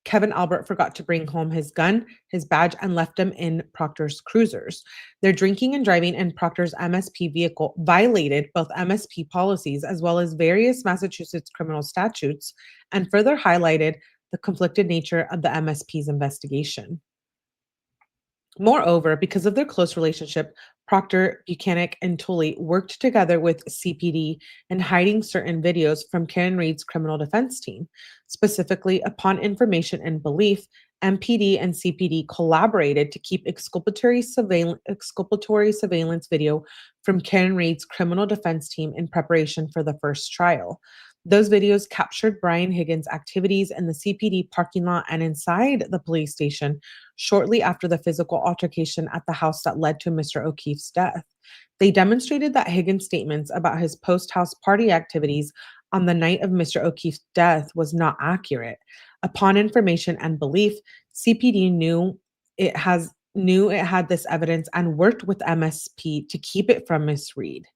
Kevin Albert forgot to bring home his gun, his badge, and left them in Proctor's cruisers. Their drinking and driving in Proctor's MSP vehicle violated both MSP policies as well as various Massachusetts criminal statutes, and further highlighted the conflicted nature of the MSP's investigation. Moreover, because of their close relationship, Proctor, Buchanan, and Tully worked together with CPD in hiding certain videos from Karen Reid's criminal defense team. Specifically, upon information and belief, MPD and CPD collaborated to keep exculpatory surveillance video from Karen Reid's criminal defense team in preparation for the first trial. Those videos captured Brian Higgins' activities in the CPD parking lot and inside the police station shortly after the physical altercation at the house that led to Mr. O'Keefe's death. They demonstrated that Higgins' statements about his post-house party activities on the night of Mr. O'Keefe's death was not accurate. Upon information and belief, CPD knew it had this evidence and worked with MSP to keep it from Miss Reid.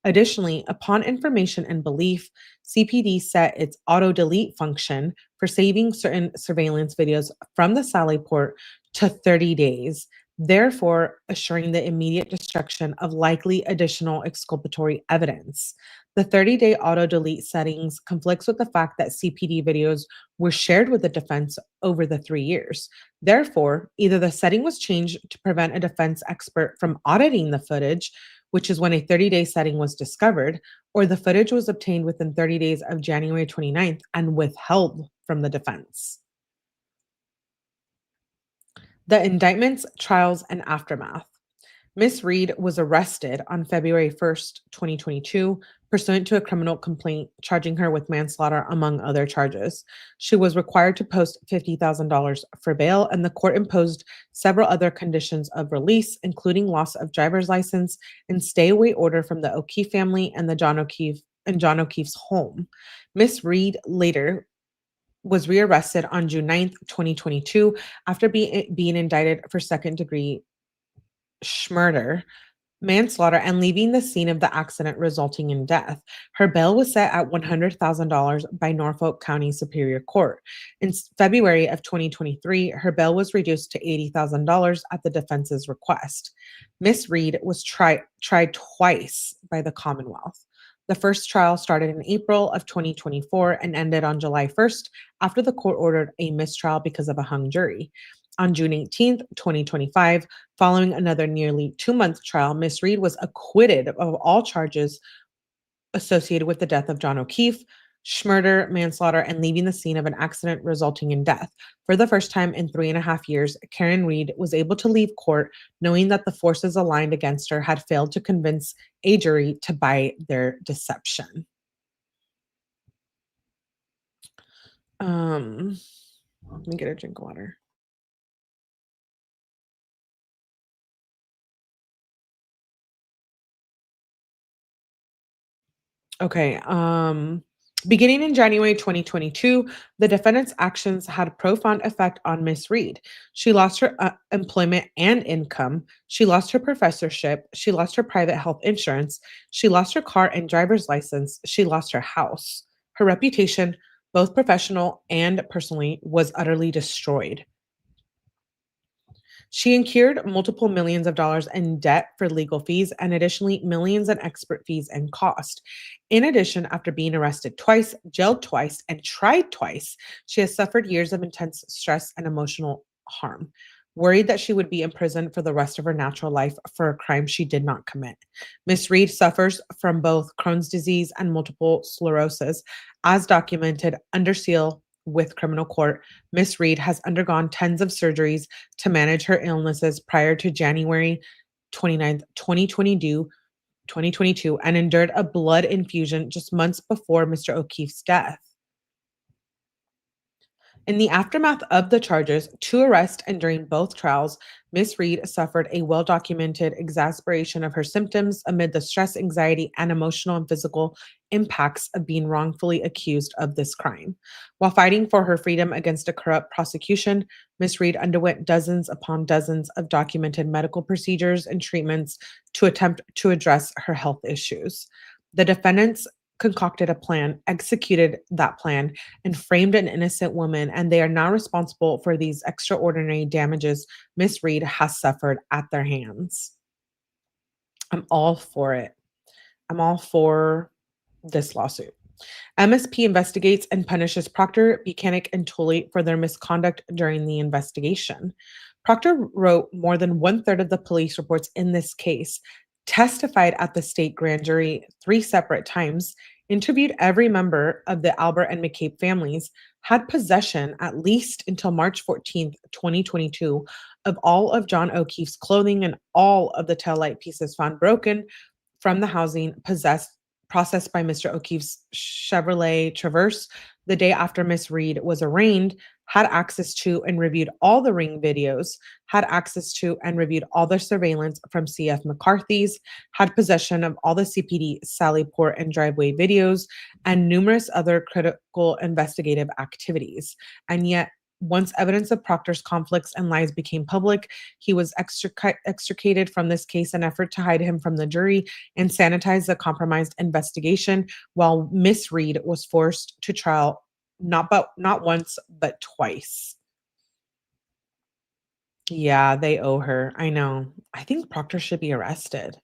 Additionally, upon information and belief, CPD set its auto-delete function for saving certain surveillance videos from the Sally Port to 30 days, therefore assuring the immediate destruction of likely additional exculpatory evidence. The 30-day auto-delete settings conflicts with the fact that CPD videos were shared with the defense over the 3 years. Therefore, either the setting was changed to prevent a defense expert from auditing the footage, which is when a 30-day setting was discovered, or the footage was obtained within 30 days of January 29th and withheld from the defense. The indictments, trials, and aftermath. Ms. Reid was arrested on February 1st, 2022, pursuant to a criminal complaint charging her with manslaughter, among other charges. She was required to post $50,000 for bail, and the court imposed several other conditions of release, including loss of driver's license and stay-away order from the O'Keefe family and John O'Keefe's home. Ms. Reid later was rearrested on June 9th, 2022, after being indicted for second-degree murder, manslaughter, and leaving the scene of the accident resulting in death. Her bail was set at $100,000 by Norfolk County Superior Court. In February of 2023, her bail was reduced to $80,000 at the defense's request. Ms. Reid was tried twice by the Commonwealth. The first trial started in April of 2024 and ended on July 1st after the court ordered a mistrial because of a hung jury. On June 18th, 2025, following another nearly 2-month trial, Ms. Reid was acquitted of all charges associated with the death of John O'Keefe, murder, manslaughter, and leaving the scene of an accident resulting in death. For the first time in 3.5 years, Karen Reid was able to leave court knowing that the forces aligned against her had failed to convince a jury to buy their deception. Let me get a drink of water. Okay. Beginning in January 2022, the defendant's actions had a profound effect on Ms. Reid. She lost her employment and income. She lost her professorship. She lost her private health insurance. She lost her car and driver's license. She lost her house. Her reputation, both professional and personally, was utterly destroyed. She incurred multiple millions of dollars in debt for legal fees and additionally millions in expert fees and cost. In addition, after being arrested twice, jailed twice, and tried twice, she has suffered years of intense stress and emotional harm, worried that she would be imprisoned for the rest of her natural life for a crime she did not commit. Ms. Reid suffers from both Crohn's disease and multiple sclerosis, as documented under seal with criminal court. Ms. Reid has undergone tens of surgeries to manage her illnesses prior to January 29th, 2022, and endured a blood infusion just months before Mr. O'Keefe's death. In the aftermath of the charges, 2 arrests and during both trials, Ms. Reid suffered a well-documented exacerbation of her symptoms amid the stress, anxiety, and emotional and physical impacts of being wrongfully accused of this crime. While fighting for her freedom against a corrupt prosecution, Ms. Reid underwent dozens upon dozens of documented medical procedures and treatments to attempt to address her health issues. The defendants concocted a plan, executed that plan, and framed an innocent woman, and they are now responsible for these extraordinary damages Ms. Reid has suffered at their hands. I'm all for it. I'm all for this lawsuit. MSP investigates and punishes Proctor, Buchanan, and Tully for their misconduct during the investigation. Proctor wrote more than 1/3 of the police reports in this case, testified at the state grand jury 3 separate times, interviewed every member of the Albert and McCabe families, had possession at least until March 14th, 2022, of all of John O'Keefe's clothing and all of the taillight pieces found broken from the housing processed by Mr. O'Keefe's Chevrolet Traverse the day after Miss Reed was arraigned, had access to and reviewed all the ring videos, had access to and reviewed all the surveillance from CF McCarthy's, had possession of all the CPD Sally Port and driveway videos, and numerous other critical investigative activities. And yet, once evidence of Proctor's conflicts and lies became public, he was extricated from this case in an effort to hide him from the jury and sanitize the compromised investigation, while Miss Reed was forced to trial not once, but twice. Yeah, they owe her. I know. I think Proctor should be arrested.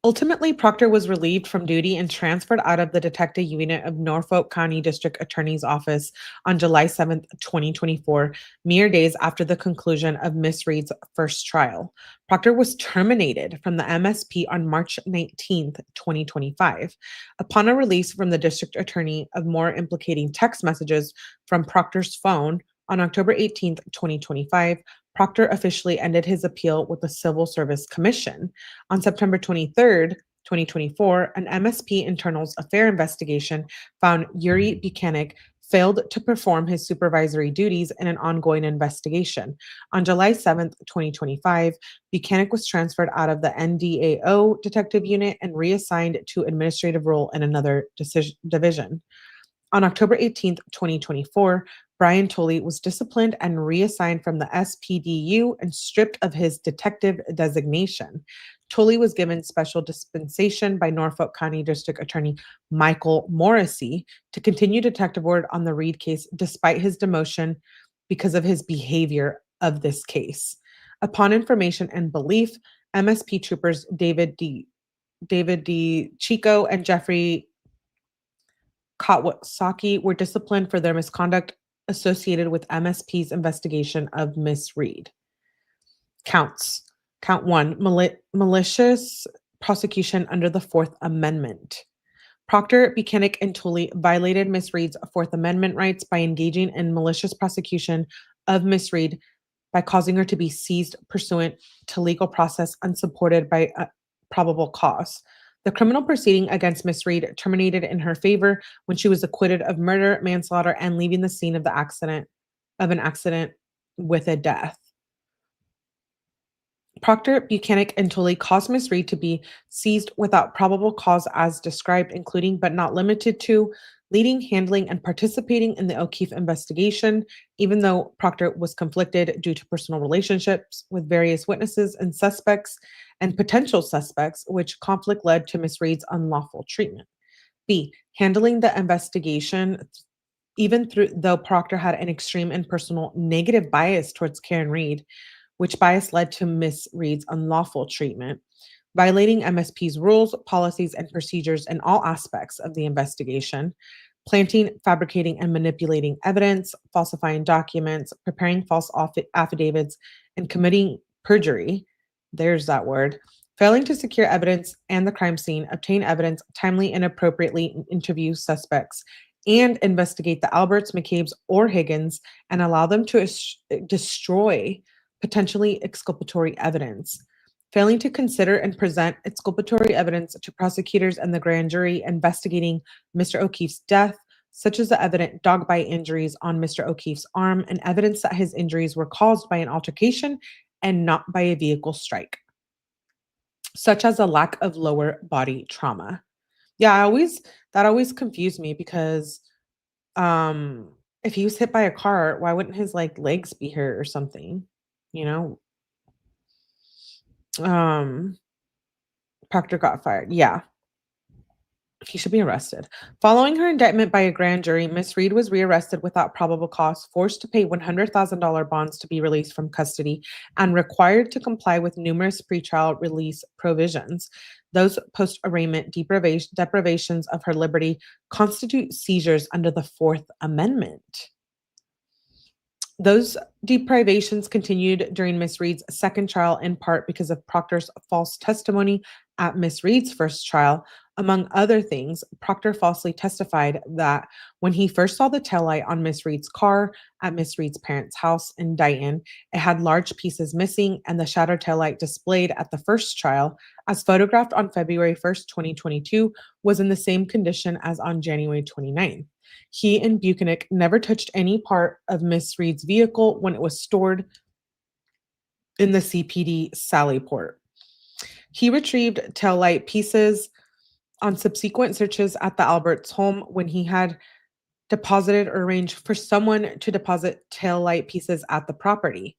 Ultimately, Proctor was relieved from duty and transferred out of the detective unit of Norfolk County District Attorney's Office on July 7th, 2024, mere days after the conclusion of Miss Reed's first trial. Proctor was terminated from the MSP on March 19th, 2025. Upon a release from the district attorney of more implicating text messages from Proctor's phone on October 18th, 2025, Proctor officially ended his appeal with the Civil Service Commission. On September 23rd, 2024, an MSP Internal Affairs investigation found 𝗬𝗍𝗍𝗃 failed to perform his supervisory duties in an ongoing investigation. On July 7th, 2025, Buchanan was transferred out of the NDAO detective unit and reassigned to administrative role in another division. On October 18th, 2024, 𝗵𝗲𝗿𝗲 was disciplined and reassigned from the SPDU and stripped of his detective designation. 𝗿𝗲 was given special dispensation by Norfolk County District Attorney Michael Morrissey to continue detective work on the Reed case despite his demotion because of his behavior of this case. Upon information and belief, MSP troopers David D. Chico and Jeffrey Kawasaki were disciplined for their misconduct associated with MSP's investigation of Miss Reed. Counts. Count 1, malicious prosecution under the Fourth Amendment. Proctor, Buchanan, and 𝗿𝗏 violated Miss Reed's Fourth Amendment rights by engaging in malicious prosecution of Miss Reed by causing her to be seized pursuant to legal process unsupported by probable cause. The criminal proceeding against Miss Reed terminated in her favor when she was acquitted of murder, manslaughter, and leaving the scene of an accident with a death. Proctor, Buchanan, and 𝗿𝗏 caused Miss Reed to be seized without probable cause as described, including but not limited to leading, handling, and participating in the O'Keefe investigation, even though Proctor was conflicted due to personal relationships with various witnesses and suspects and potential suspects, which conflict led to Miss Reed's unlawful treatment. B, handling the investigation even though Proctor had an extreme and personal negative bias towards Karen Reed, which bias led to Miss Reed's unlawful treatment, violating MSP's rules, policies, and procedures in all aspects of the investigation, planting, fabricating, and manipulating evidence, falsifying documents, preparing false affidavits, and committing perjury. There's that word. Failing to secure evidence and the crime scene, obtain evidence, timely and appropriately interview suspects, and investigate the Alberts, McCabe's, or Higgins, and allow them to destroy potentially exculpatory evidence. Failing to consider and present exculpatory evidence to prosecutors and the grand jury investigating Mr. O'Keefe's death, such as the evident dog bite injuries on Mr. O'Keefe's arm and evidence that his injuries were caused by an altercation and not by a vehicle strike, such as a lack of lower body trauma. Yeah, that always confused me because if he was hit by a car, why wouldn't his legs be hurt or something? You know? Proctor got fired. Yeah. He should be arrested. Following her indictment by a grand jury, Miss Reed was rearrested without probable cause, forced to pay $100,000 bonds to be released from custody, and required to comply with numerous pretrial release provisions. Those post-arraignment deprivations of her liberty constitute seizures under the Fourth Amendment. Those deprivations continued during Miss Reed's second trial, in part because of Proctor's false testimony at Miss Reed's first trial. Among other things, Proctor falsely testified that when he first saw the taillight on Miss Reed's car at Miss Reed's parents' house in Dighton, it had large pieces missing, and the shattered taillight displayed at the first trial, as photographed on February 1st, 2022, was in the same condition as on January 29th. He and 𝗵𝗃 never touched any part of Miss Reed's vehicle when it was stored in the CPD Sallyport. He retrieved taillight pieces on subsequent searches at the Alberts' home when he had deposited or arranged for someone to deposit taillight pieces at the property.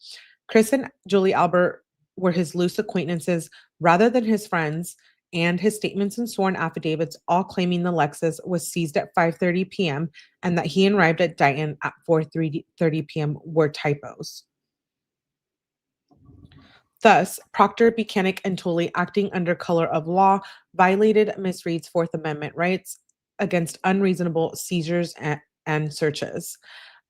Chris and Julie Albert were his loose acquaintances rather than his friends, and his statements and sworn affidavits all claiming the Lexus was seized at 5:30 p.m. and that he arrived at Dighton at 4:30 p.m. were typos. Thus, Proctor, 𝗵𝗃, and 𝗀𝗃, acting under color of law, violated Miss Reed's Fourth Amendment rights against unreasonable seizures and searches.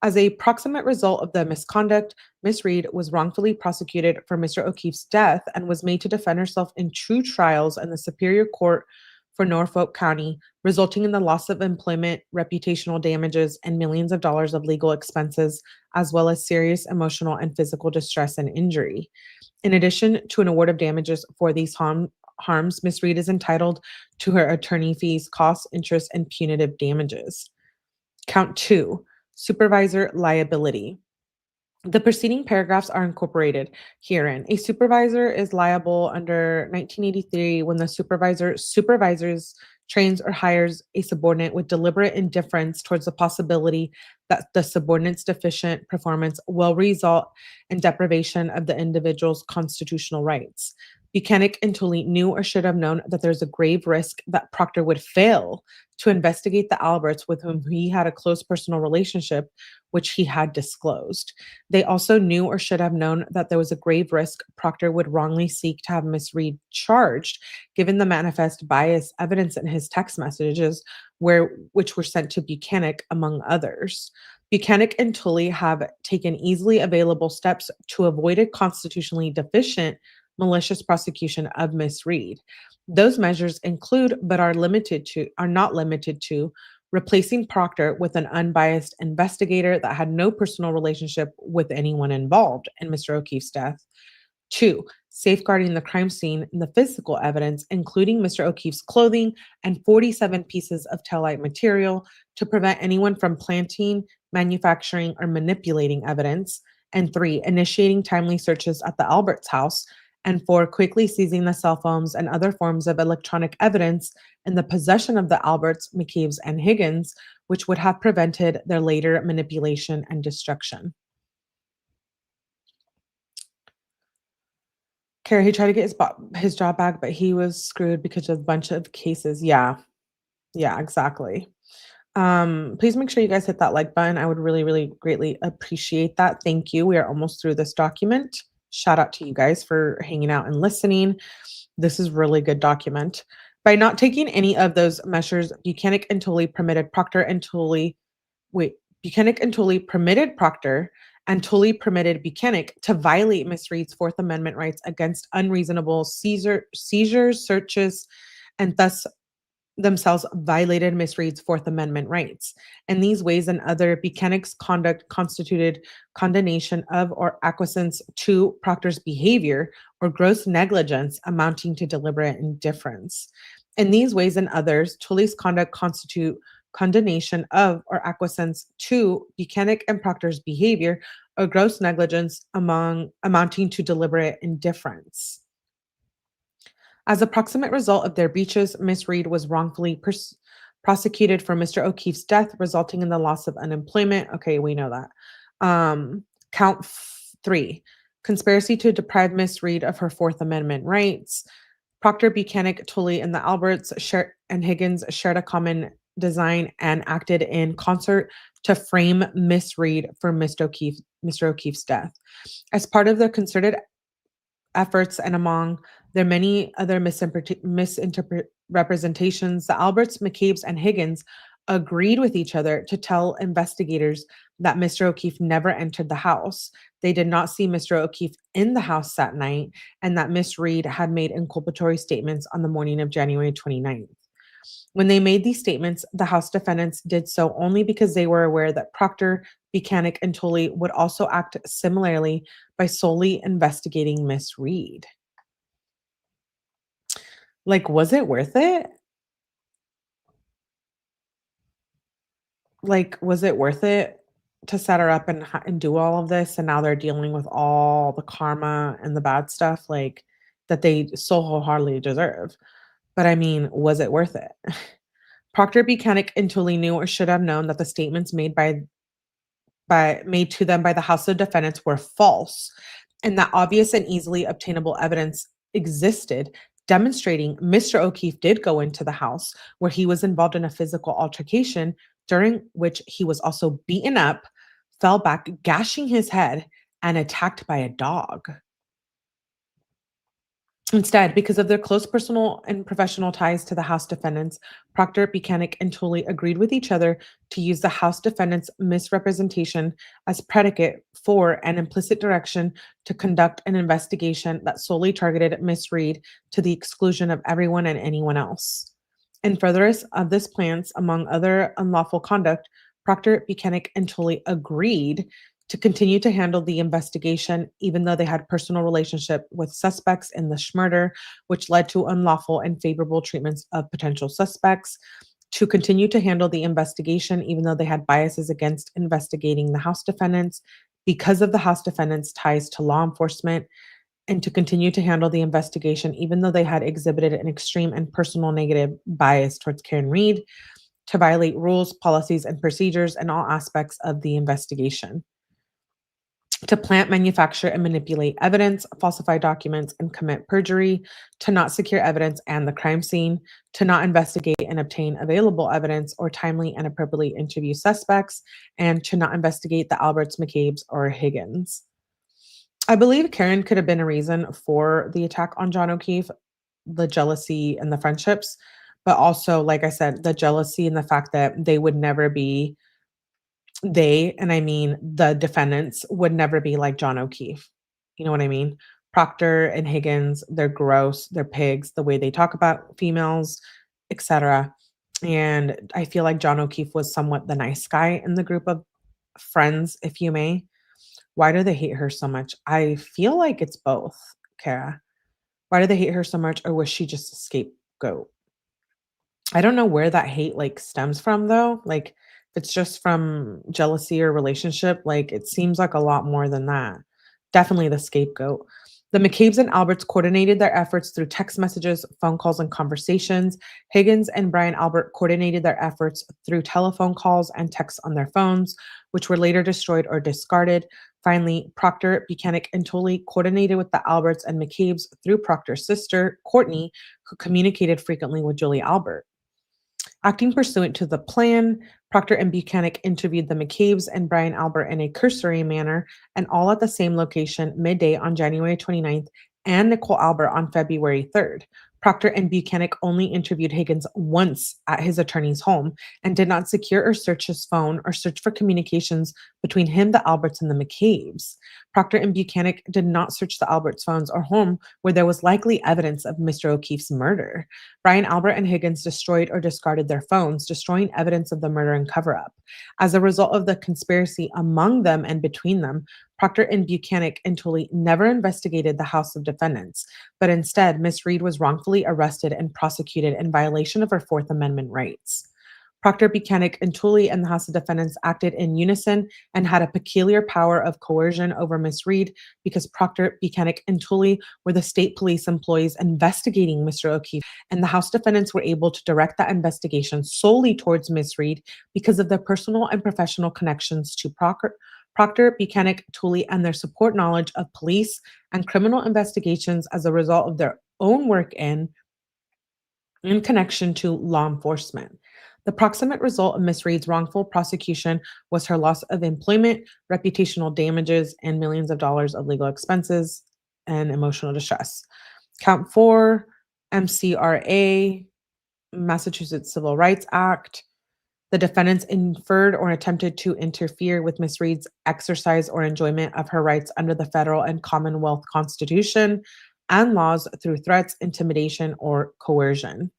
As a proximate result of the misconduct, Miss Reed was wrongfully prosecuted for Mr. O'Keefe's death and was made to defend herself in 2 trials in the Superior Court for Norfolk County, resulting in the loss of employment, reputational damages, and millions of dollars of legal expenses, as well as serious emotional and physical distress and injury. In addition to an award of damages for these harms, Ms. Reed is entitled to her attorney fees, costs, interest, and punitive damages. Count 2, supervisor liability. The preceding paragraphs are incorporated herein. A supervisor is liable under 1983 when the supervisor supervises, trains, or hires a subordinate with deliberate indifference towards the possibility that the subordinate's deficient performance will result in deprivation of the individual's constitutional rights. 𝗵𝗃 and 𝗀𝗃 knew or should have known that there's a grave risk that Proctor would fail to investigate the Alberts with whom he had a close personal relationship, which he had disclosed. They also knew or should have known that there was a grave risk Proctor would wrongly seek to have Miss Reed charged, given the manifest bias evidence in his text messages, which were sent to 𝗵𝗃, among others. 𝗵𝗃 and 𝗀𝗃 have taken easily available steps to avoid a constitutionally deficient malicious prosecution of Miss Reed. Those measures include, but are not limited to, replacing Proctor with an unbiased investigator that had no personal relationship with anyone involved in Mr. O'Keefe's death. 2, safeguarding the crime scene and the physical evidence, including Mr. O'Keefe's clothing and 47 pieces of taillight material, to prevent anyone from planting, manufacturing, or manipulating evidence. And 3, initiating timely searches at the Alberts' house. And 4, quickly seizing the cell phones and other forms of electronic evidence in the possession of the Alberts, McCabe's, and Higgins, which would have prevented their later manipulation and destruction. Carrie, he tried to get his job back, but he was screwed because of a bunch of cases. Yeah, exactly. Please make sure you guys hit that like button. I would really, really greatly appreciate that. Thank you. We are almost through this document. Shout out to you guys for hanging out and listening. This is really good document. By not taking any of those measures, 𝗵𝗃 and 𝗀𝗃 permitted Proctor and 𝗀𝗃 permitted Proctor and 𝗀𝗃 permitted 𝗵𝗃 to violate Miss Reed's Fourth Amendment rights against unreasonable seizures, searches, and thus themselves violated Miss Reed's Fourth Amendment rights. In these ways and other, 𝗵𝗃's conduct constituted condonation of or acquiescence to Proctor's behavior or gross negligence amounting to deliberate indifference. In these ways and others, 𝗀𝗃's conduct constitute condonation of or acquiescence to 𝗵𝗃 and Proctor's behavior or gross negligence amounting to deliberate indifference. As a proximate result of their breaches, Miss Reed was wrongfully prosecuted for Mr. O'Keefe's death, resulting in the loss of unemployment. Okay, we know that. Count 3, conspiracy to deprive Miss Reed of her Fourth Amendment rights. Proctor, 𝗵𝗃, 𝗀𝗃, and the Alberts and Higgins shared a common design and acted in concert to frame Miss Reed for Mr. O'Keefe's death. As part of their concerted efforts and among their many other misrepresentations, the Alberts, McCabe's, and Higgins agreed with each other to tell investigators that Mr. O'Keefe never entered the house. They did not see Mr. O'Keefe in the house that night, and that Miss Reed had made inculpatory statements on the morning of January 29th. When they made these statements, the House defendants did so only because they were aware that Proctor, 𝗵𝗃𝗃, and Tolley would also act similarly by solely investigating Miss Reed. Like, was it worth it? Like, was it worth it to set her up and do all of this? And now they're dealing with all the karma and the bad stuff, like, that they so wholeheartedly deserve. But I mean, was it worth it? Proctor, 𝗵𝗃𝗃, and Tolley knew or should have known that the statements made to them by the House of Defendants were false, and that obvious and easily obtainable evidence existed demonstrating Mr. O'Keefe did go into the house where he was involved in a physical altercation during which he was also beaten up, fell back, gashing his head, and attacked by a dog. Instead, because of their close personal and professional ties to the House defendants, Proctor, 𝗵𝗃𝗃, and Tolley agreed with each other to use the House defendants' misrepresentation as predicate for an implicit direction to conduct an investigation that solely targeted Miss Reed to the exclusion of everyone and anyone else. In furtherance of this plans, among other unlawful conduct, Proctor, 𝗵𝗃𝗃, and Tolley agreed to continue to handle the investigation, even though they had personal relationship with suspects in the murder, which led to unlawful and favorable treatments of potential suspects, to continue to handle the investigation, even though they had biases against investigating the House defendants because of the House defendants' ties to law enforcement, and to continue to handle the investigation, even though they had exhibited an extreme and personal negative bias towards Karen Reed, to violate rules, policies, and procedures in all aspects of the investigation, to plant, manufacture, and manipulate evidence, falsify documents, and commit perjury, to not secure evidence and the crime scene, to not investigate and obtain available evidence or timely and appropriately interview suspects, and to not investigate the Alberts, McCabe's, or Higgins. I believe Karen could have been a reason for the attack on John O'Keefe, the jealousy and the friendships, but also, like I said, the jealousy and the fact that they would never be and I mean the defendants would never be like John O'Keefe. You know what I mean? Proctor and Higgins, they're gross, they're pigs, the way they talk about females, etc. And I feel like John O'Keefe was somewhat the nice guy in the group of friends, if you may. Why do they hate her so much? I feel like it's both, Kara. Why do they hate her so much, or was she just a scapegoat? I don't know where that hate stems from though. Like, if it's just from jealousy or relationship, it seems like a lot more than that. Definitely the scapegoat. The McCabe's and Alberts coordinated their efforts through text messages, phone calls, and conversations. Higgins and Brian Albert coordinated their efforts through telephone calls and texts on their phones, which were later destroyed or discarded. Finally, Proctor, 𝗵𝗃𝗃, and Tolley coordinated with the Alberts and McCabe's through Proctor's sister, Courtney, who communicated frequently with Julie Albert. Acting pursuant to the plan, Proctor and 𝗵𝗃𝗃 interviewed the McCabe's and Brian Albert in a cursory manner, and all at the same location midday on January 29th, and Nicole Albert on February 3rd. Proctor and 𝗵𝗃𝗃 only interviewed Higgins once at his attorney's home and did not secure or search his phone or search for communications between him, the Alberts, and the McCabe's. Proctor and 𝗵𝗃𝗃 did not search the Alberts' phones or home where there was likely evidence of Mr. O'Keefe's murder. Brian Albert and Higgins destroyed or discarded their phones, destroying evidence of the murder and cover-up. As a result of the conspiracy among them and between them, Proctor and 𝗵𝗃𝗃 and Tolley never investigated the House of Defendants, but instead, Miss Reed was wrongfully arrested and prosecuted in violation of her Fourth Amendment rights. Proctor, 𝗵𝗃𝗃, and Tolley and the House of Defendants acted in unison and had a peculiar power of coercion over Miss Reed because Proctor, 𝗵𝗃𝗃, and Tolley were the state police employees investigating Mr. O'Keefe, and the House defendants were able to direct that investigation solely towards Miss Reed because of their personal and professional connections to Proctor, 𝗵𝗃𝗃, Tolley, and their support knowledge of police and criminal investigations as a result of their own work in connection to law enforcement. The proximate result of Miss Reed's wrongful prosecution was her loss of employment, reputational damages, and millions of dollars of legal expenses and emotional distress. Count 4, MCRA, Massachusetts Civil Rights Act, The defendants inferred or attempted to interfere with Ms. Reed's exercise or enjoyment of her rights under the federal and Commonwealth Constitution and laws through threats, intimidation, or coercion.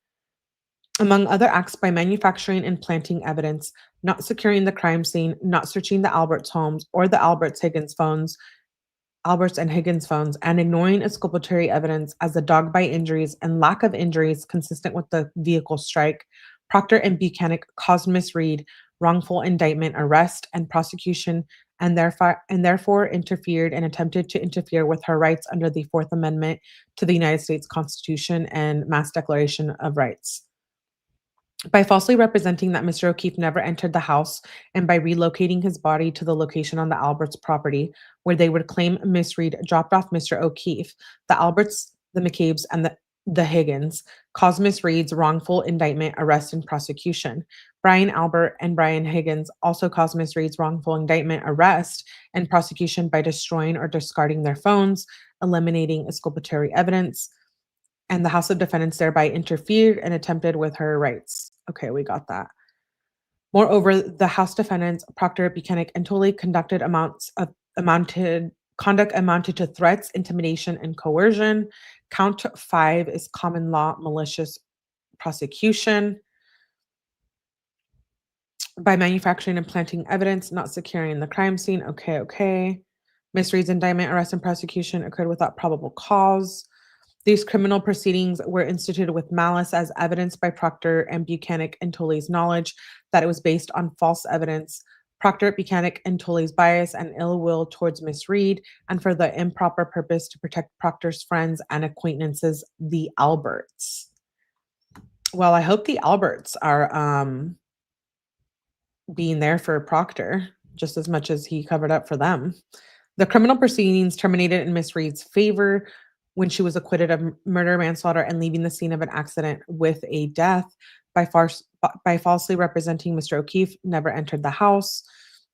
Among other acts, by manufacturing and planting evidence, not securing the crime scene, not searching the Alberts' homes or the Alberts and Higgins phones, and ignoring exculpatory evidence as the dog bite injuries and lack of injuries consistent with the vehicle strike, Proctor and Buchanan caused Ms. Reed wrongful indictment, arrest, and prosecution, and therefore interfered and attempted to interfere with her rights under the Fourth Amendment to the United States Constitution and Mass Declaration of Rights. By falsely representing that Mr. O'Keefe never entered the house and by relocating his body to the location on the Alberts property where they would claim Ms. Reed dropped off Mr. O'Keefe, the Alberts, the McCabe's, and the Higgins caused Ms. Reed's wrongful indictment, arrest, and prosecution. Brian Albert and Brian Higgins also caused Ms. Reed's wrongful indictment, arrest, and prosecution by destroying or discarding their phones, eliminating exculpatory evidence, and the House of Defendants thereby interfered and attempted with her rights. Okay, we got that. Moreover, the House defendants, Proctor, Buchanan, and Tolley conducted conduct amounted to threats, intimidation, and coercion. Count 5 is common law malicious prosecution. By manufacturing and planting evidence, not securing the crime scene. Okay. Ms. Reed's indictment, arrest, and prosecution occurred without probable cause. These criminal proceedings were instituted with malice as evidenced by Proctor and Buchanan and Tolley's knowledge that it was based on false evidence, Proctor, Buchanan, and Tolley's bias and ill will towards Ms. Reed, and for the improper purpose to protect Proctor's friends and acquaintances, the Alberts. Well, I hope the Alberts are being there for Proctor just as much as he covered up for them. The criminal proceedings terminated in Ms. Reed's favor when she was acquitted of murder, manslaughter, and leaving the scene of an accident with a death by falsely representing Mr. O'Keefe never entered the house.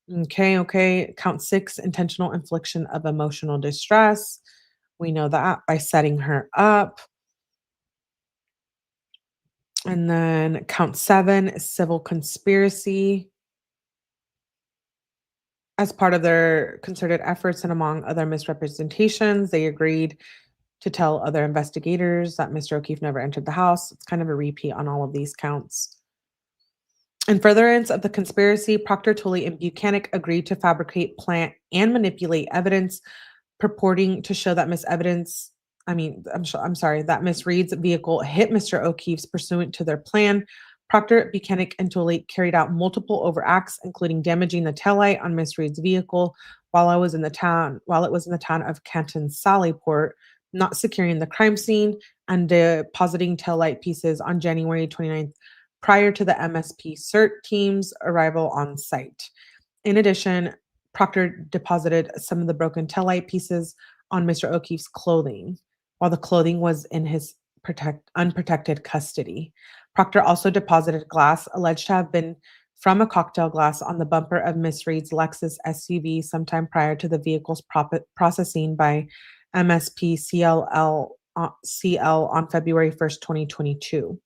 Okay. Count 6, intentional infliction of emotional distress. We know that by setting her up. And then count 7 is civil conspiracy. As part of their concerted efforts and among other misrepresentations, they agreed to tell other investigators that Mr. O'Keefe never entered the house. It's kind of a repeat on all of these counts. In furtherance of the conspiracy, Proctor, Tolley, and Buchanan agreed to fabricate, plant, and manipulate evidence purporting to show that Ms. Reed's vehicle hit Mr. O'Keefe's pursuant to their plan. Proctor, Buchanan, and Tolley carried out multiple overacts, including damaging the taillight on Ms. Reed's vehicle while it was in the town of Canton Sallyport, not securing the crime scene, and depositing taillight pieces on January 29th prior to the MSP CERT team's arrival on site. In addition, Proctor deposited some of the broken taillight pieces on Mr. O'Keefe's clothing while the clothing was in his unprotected custody. Proctor also deposited glass alleged to have been from a cocktail glass on the bumper of Ms. Reed's Lexus SUV sometime prior to the vehicle's processing by MSP CL on February 1st, 2022.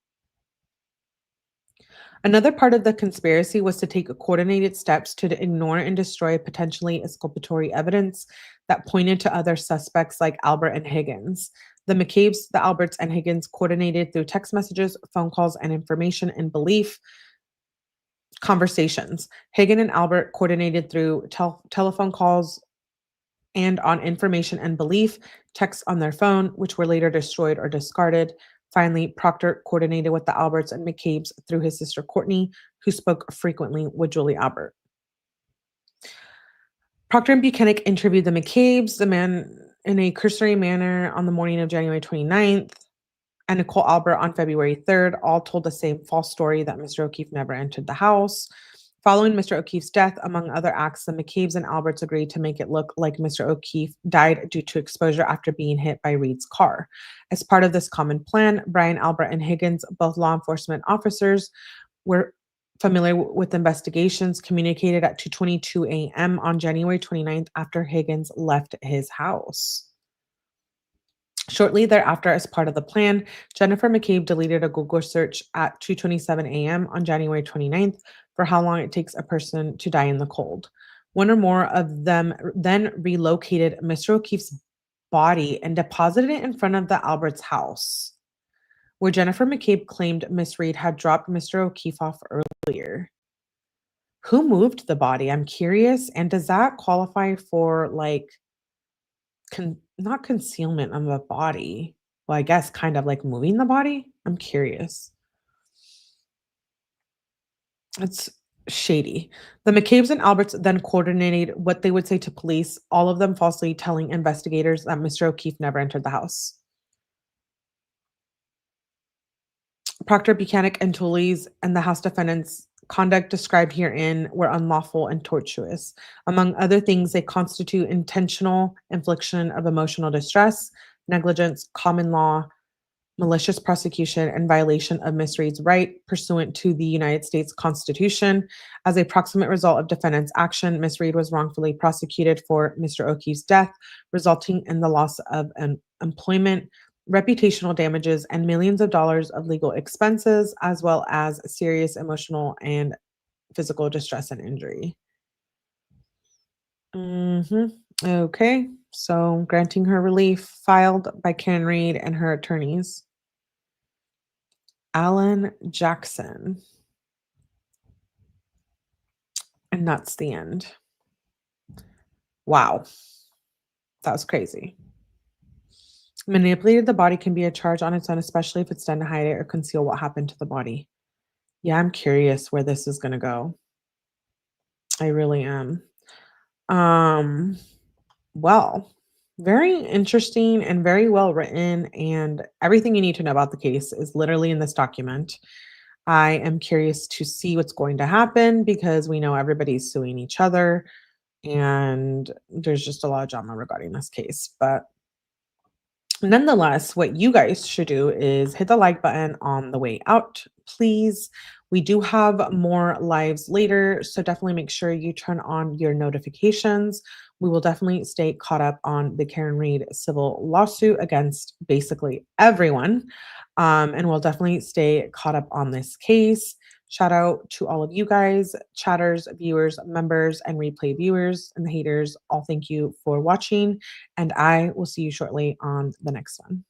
Another part of the conspiracy was to take coordinated steps to ignore and destroy potentially exculpatory evidence that pointed to other suspects like Albert and Higgins. The McCabe's, the Alberts, and Higgins coordinated through text messages, phone calls, and information and belief conversations. Higgins and Albert coordinated through telephone calls and on information and belief, texts on their phone, which were later destroyed or discarded. Finally, Proctor coordinated with the Alberts and McCabe's through his sister Courtney, who spoke frequently with Julie Albert. Proctor and Buchanan interviewed the McCabe's, the man in a cursory manner on the morning of January 29th, and Nicole Albert on February 3rd, all told the same false story that Mr. O'Keefe never entered the house. Following Mr. O'Keefe's death, among other acts, the McCabe's and Alberts agreed to make it look like Mr. O'Keefe died due to exposure after being hit by Reed's car. As part of this common plan, Brian Albert and Higgins, both law enforcement officers, were familiar with investigations, communicated at 2:22 a.m. on January 29th after Higgins left his house. Shortly thereafter, as part of the plan, Jennifer McCabe deleted a Google search at 2:27 a.m. on January 29th, for how long it takes a person to die in the cold. One or more of them then relocated Mr. O'Keefe's body and deposited it in front of the Alberts' house, where Jennifer McCabe claimed Miss Reed had dropped Mr. O'Keefe off earlier. Who moved the body? I'm curious. And does that qualify for like not concealment of a body? Well, I guess kind of like moving the body. I'm curious. It's shady. The McCabe's and Alberts then coordinated what they would say to police, all of them falsely telling investigators that Mr. O'Keefe never entered the house. Proctor, Buchanan, and Tully's and the House defendants' conduct described herein were unlawful and tortuous. Among other things, they constitute intentional infliction of emotional distress, negligence, common law, malicious prosecution, and violation of Miss Reed's right pursuant to the United States Constitution. As a proximate result of defendant's action, Miss Reed was wrongfully prosecuted for Mr. O'Keefe's death, resulting in the loss of employment, reputational damages, and millions of dollars of legal expenses, as well as serious emotional and physical distress and injury. Okay, so granting her relief, filed by Karen Reed and her attorneys. Alan Jackson. And that's the end. Wow. That was crazy. Manipulated the body can be a charge on its own, especially if it's done to hide it or conceal what happened to the body. Yeah, I'm curious where this is going to go. I really am. Well, very interesting and very well written, and everything you need to know about the case is literally in this document. I am curious to see what's going to happen because we know everybody's suing each other, and there's just a lot of drama regarding this case. But nonetheless, what you guys should do is hit the like button on the way out, please. We do have more lives later, so definitely make sure you turn on your notifications. We will definitely stay caught up on the Karen Reed civil lawsuit against basically everyone. And we'll definitely stay caught up on this case. Shout out to all of you guys, chatters, viewers, members, and replay viewers and the haters. All thank you for watching, and I will see you shortly on the next one.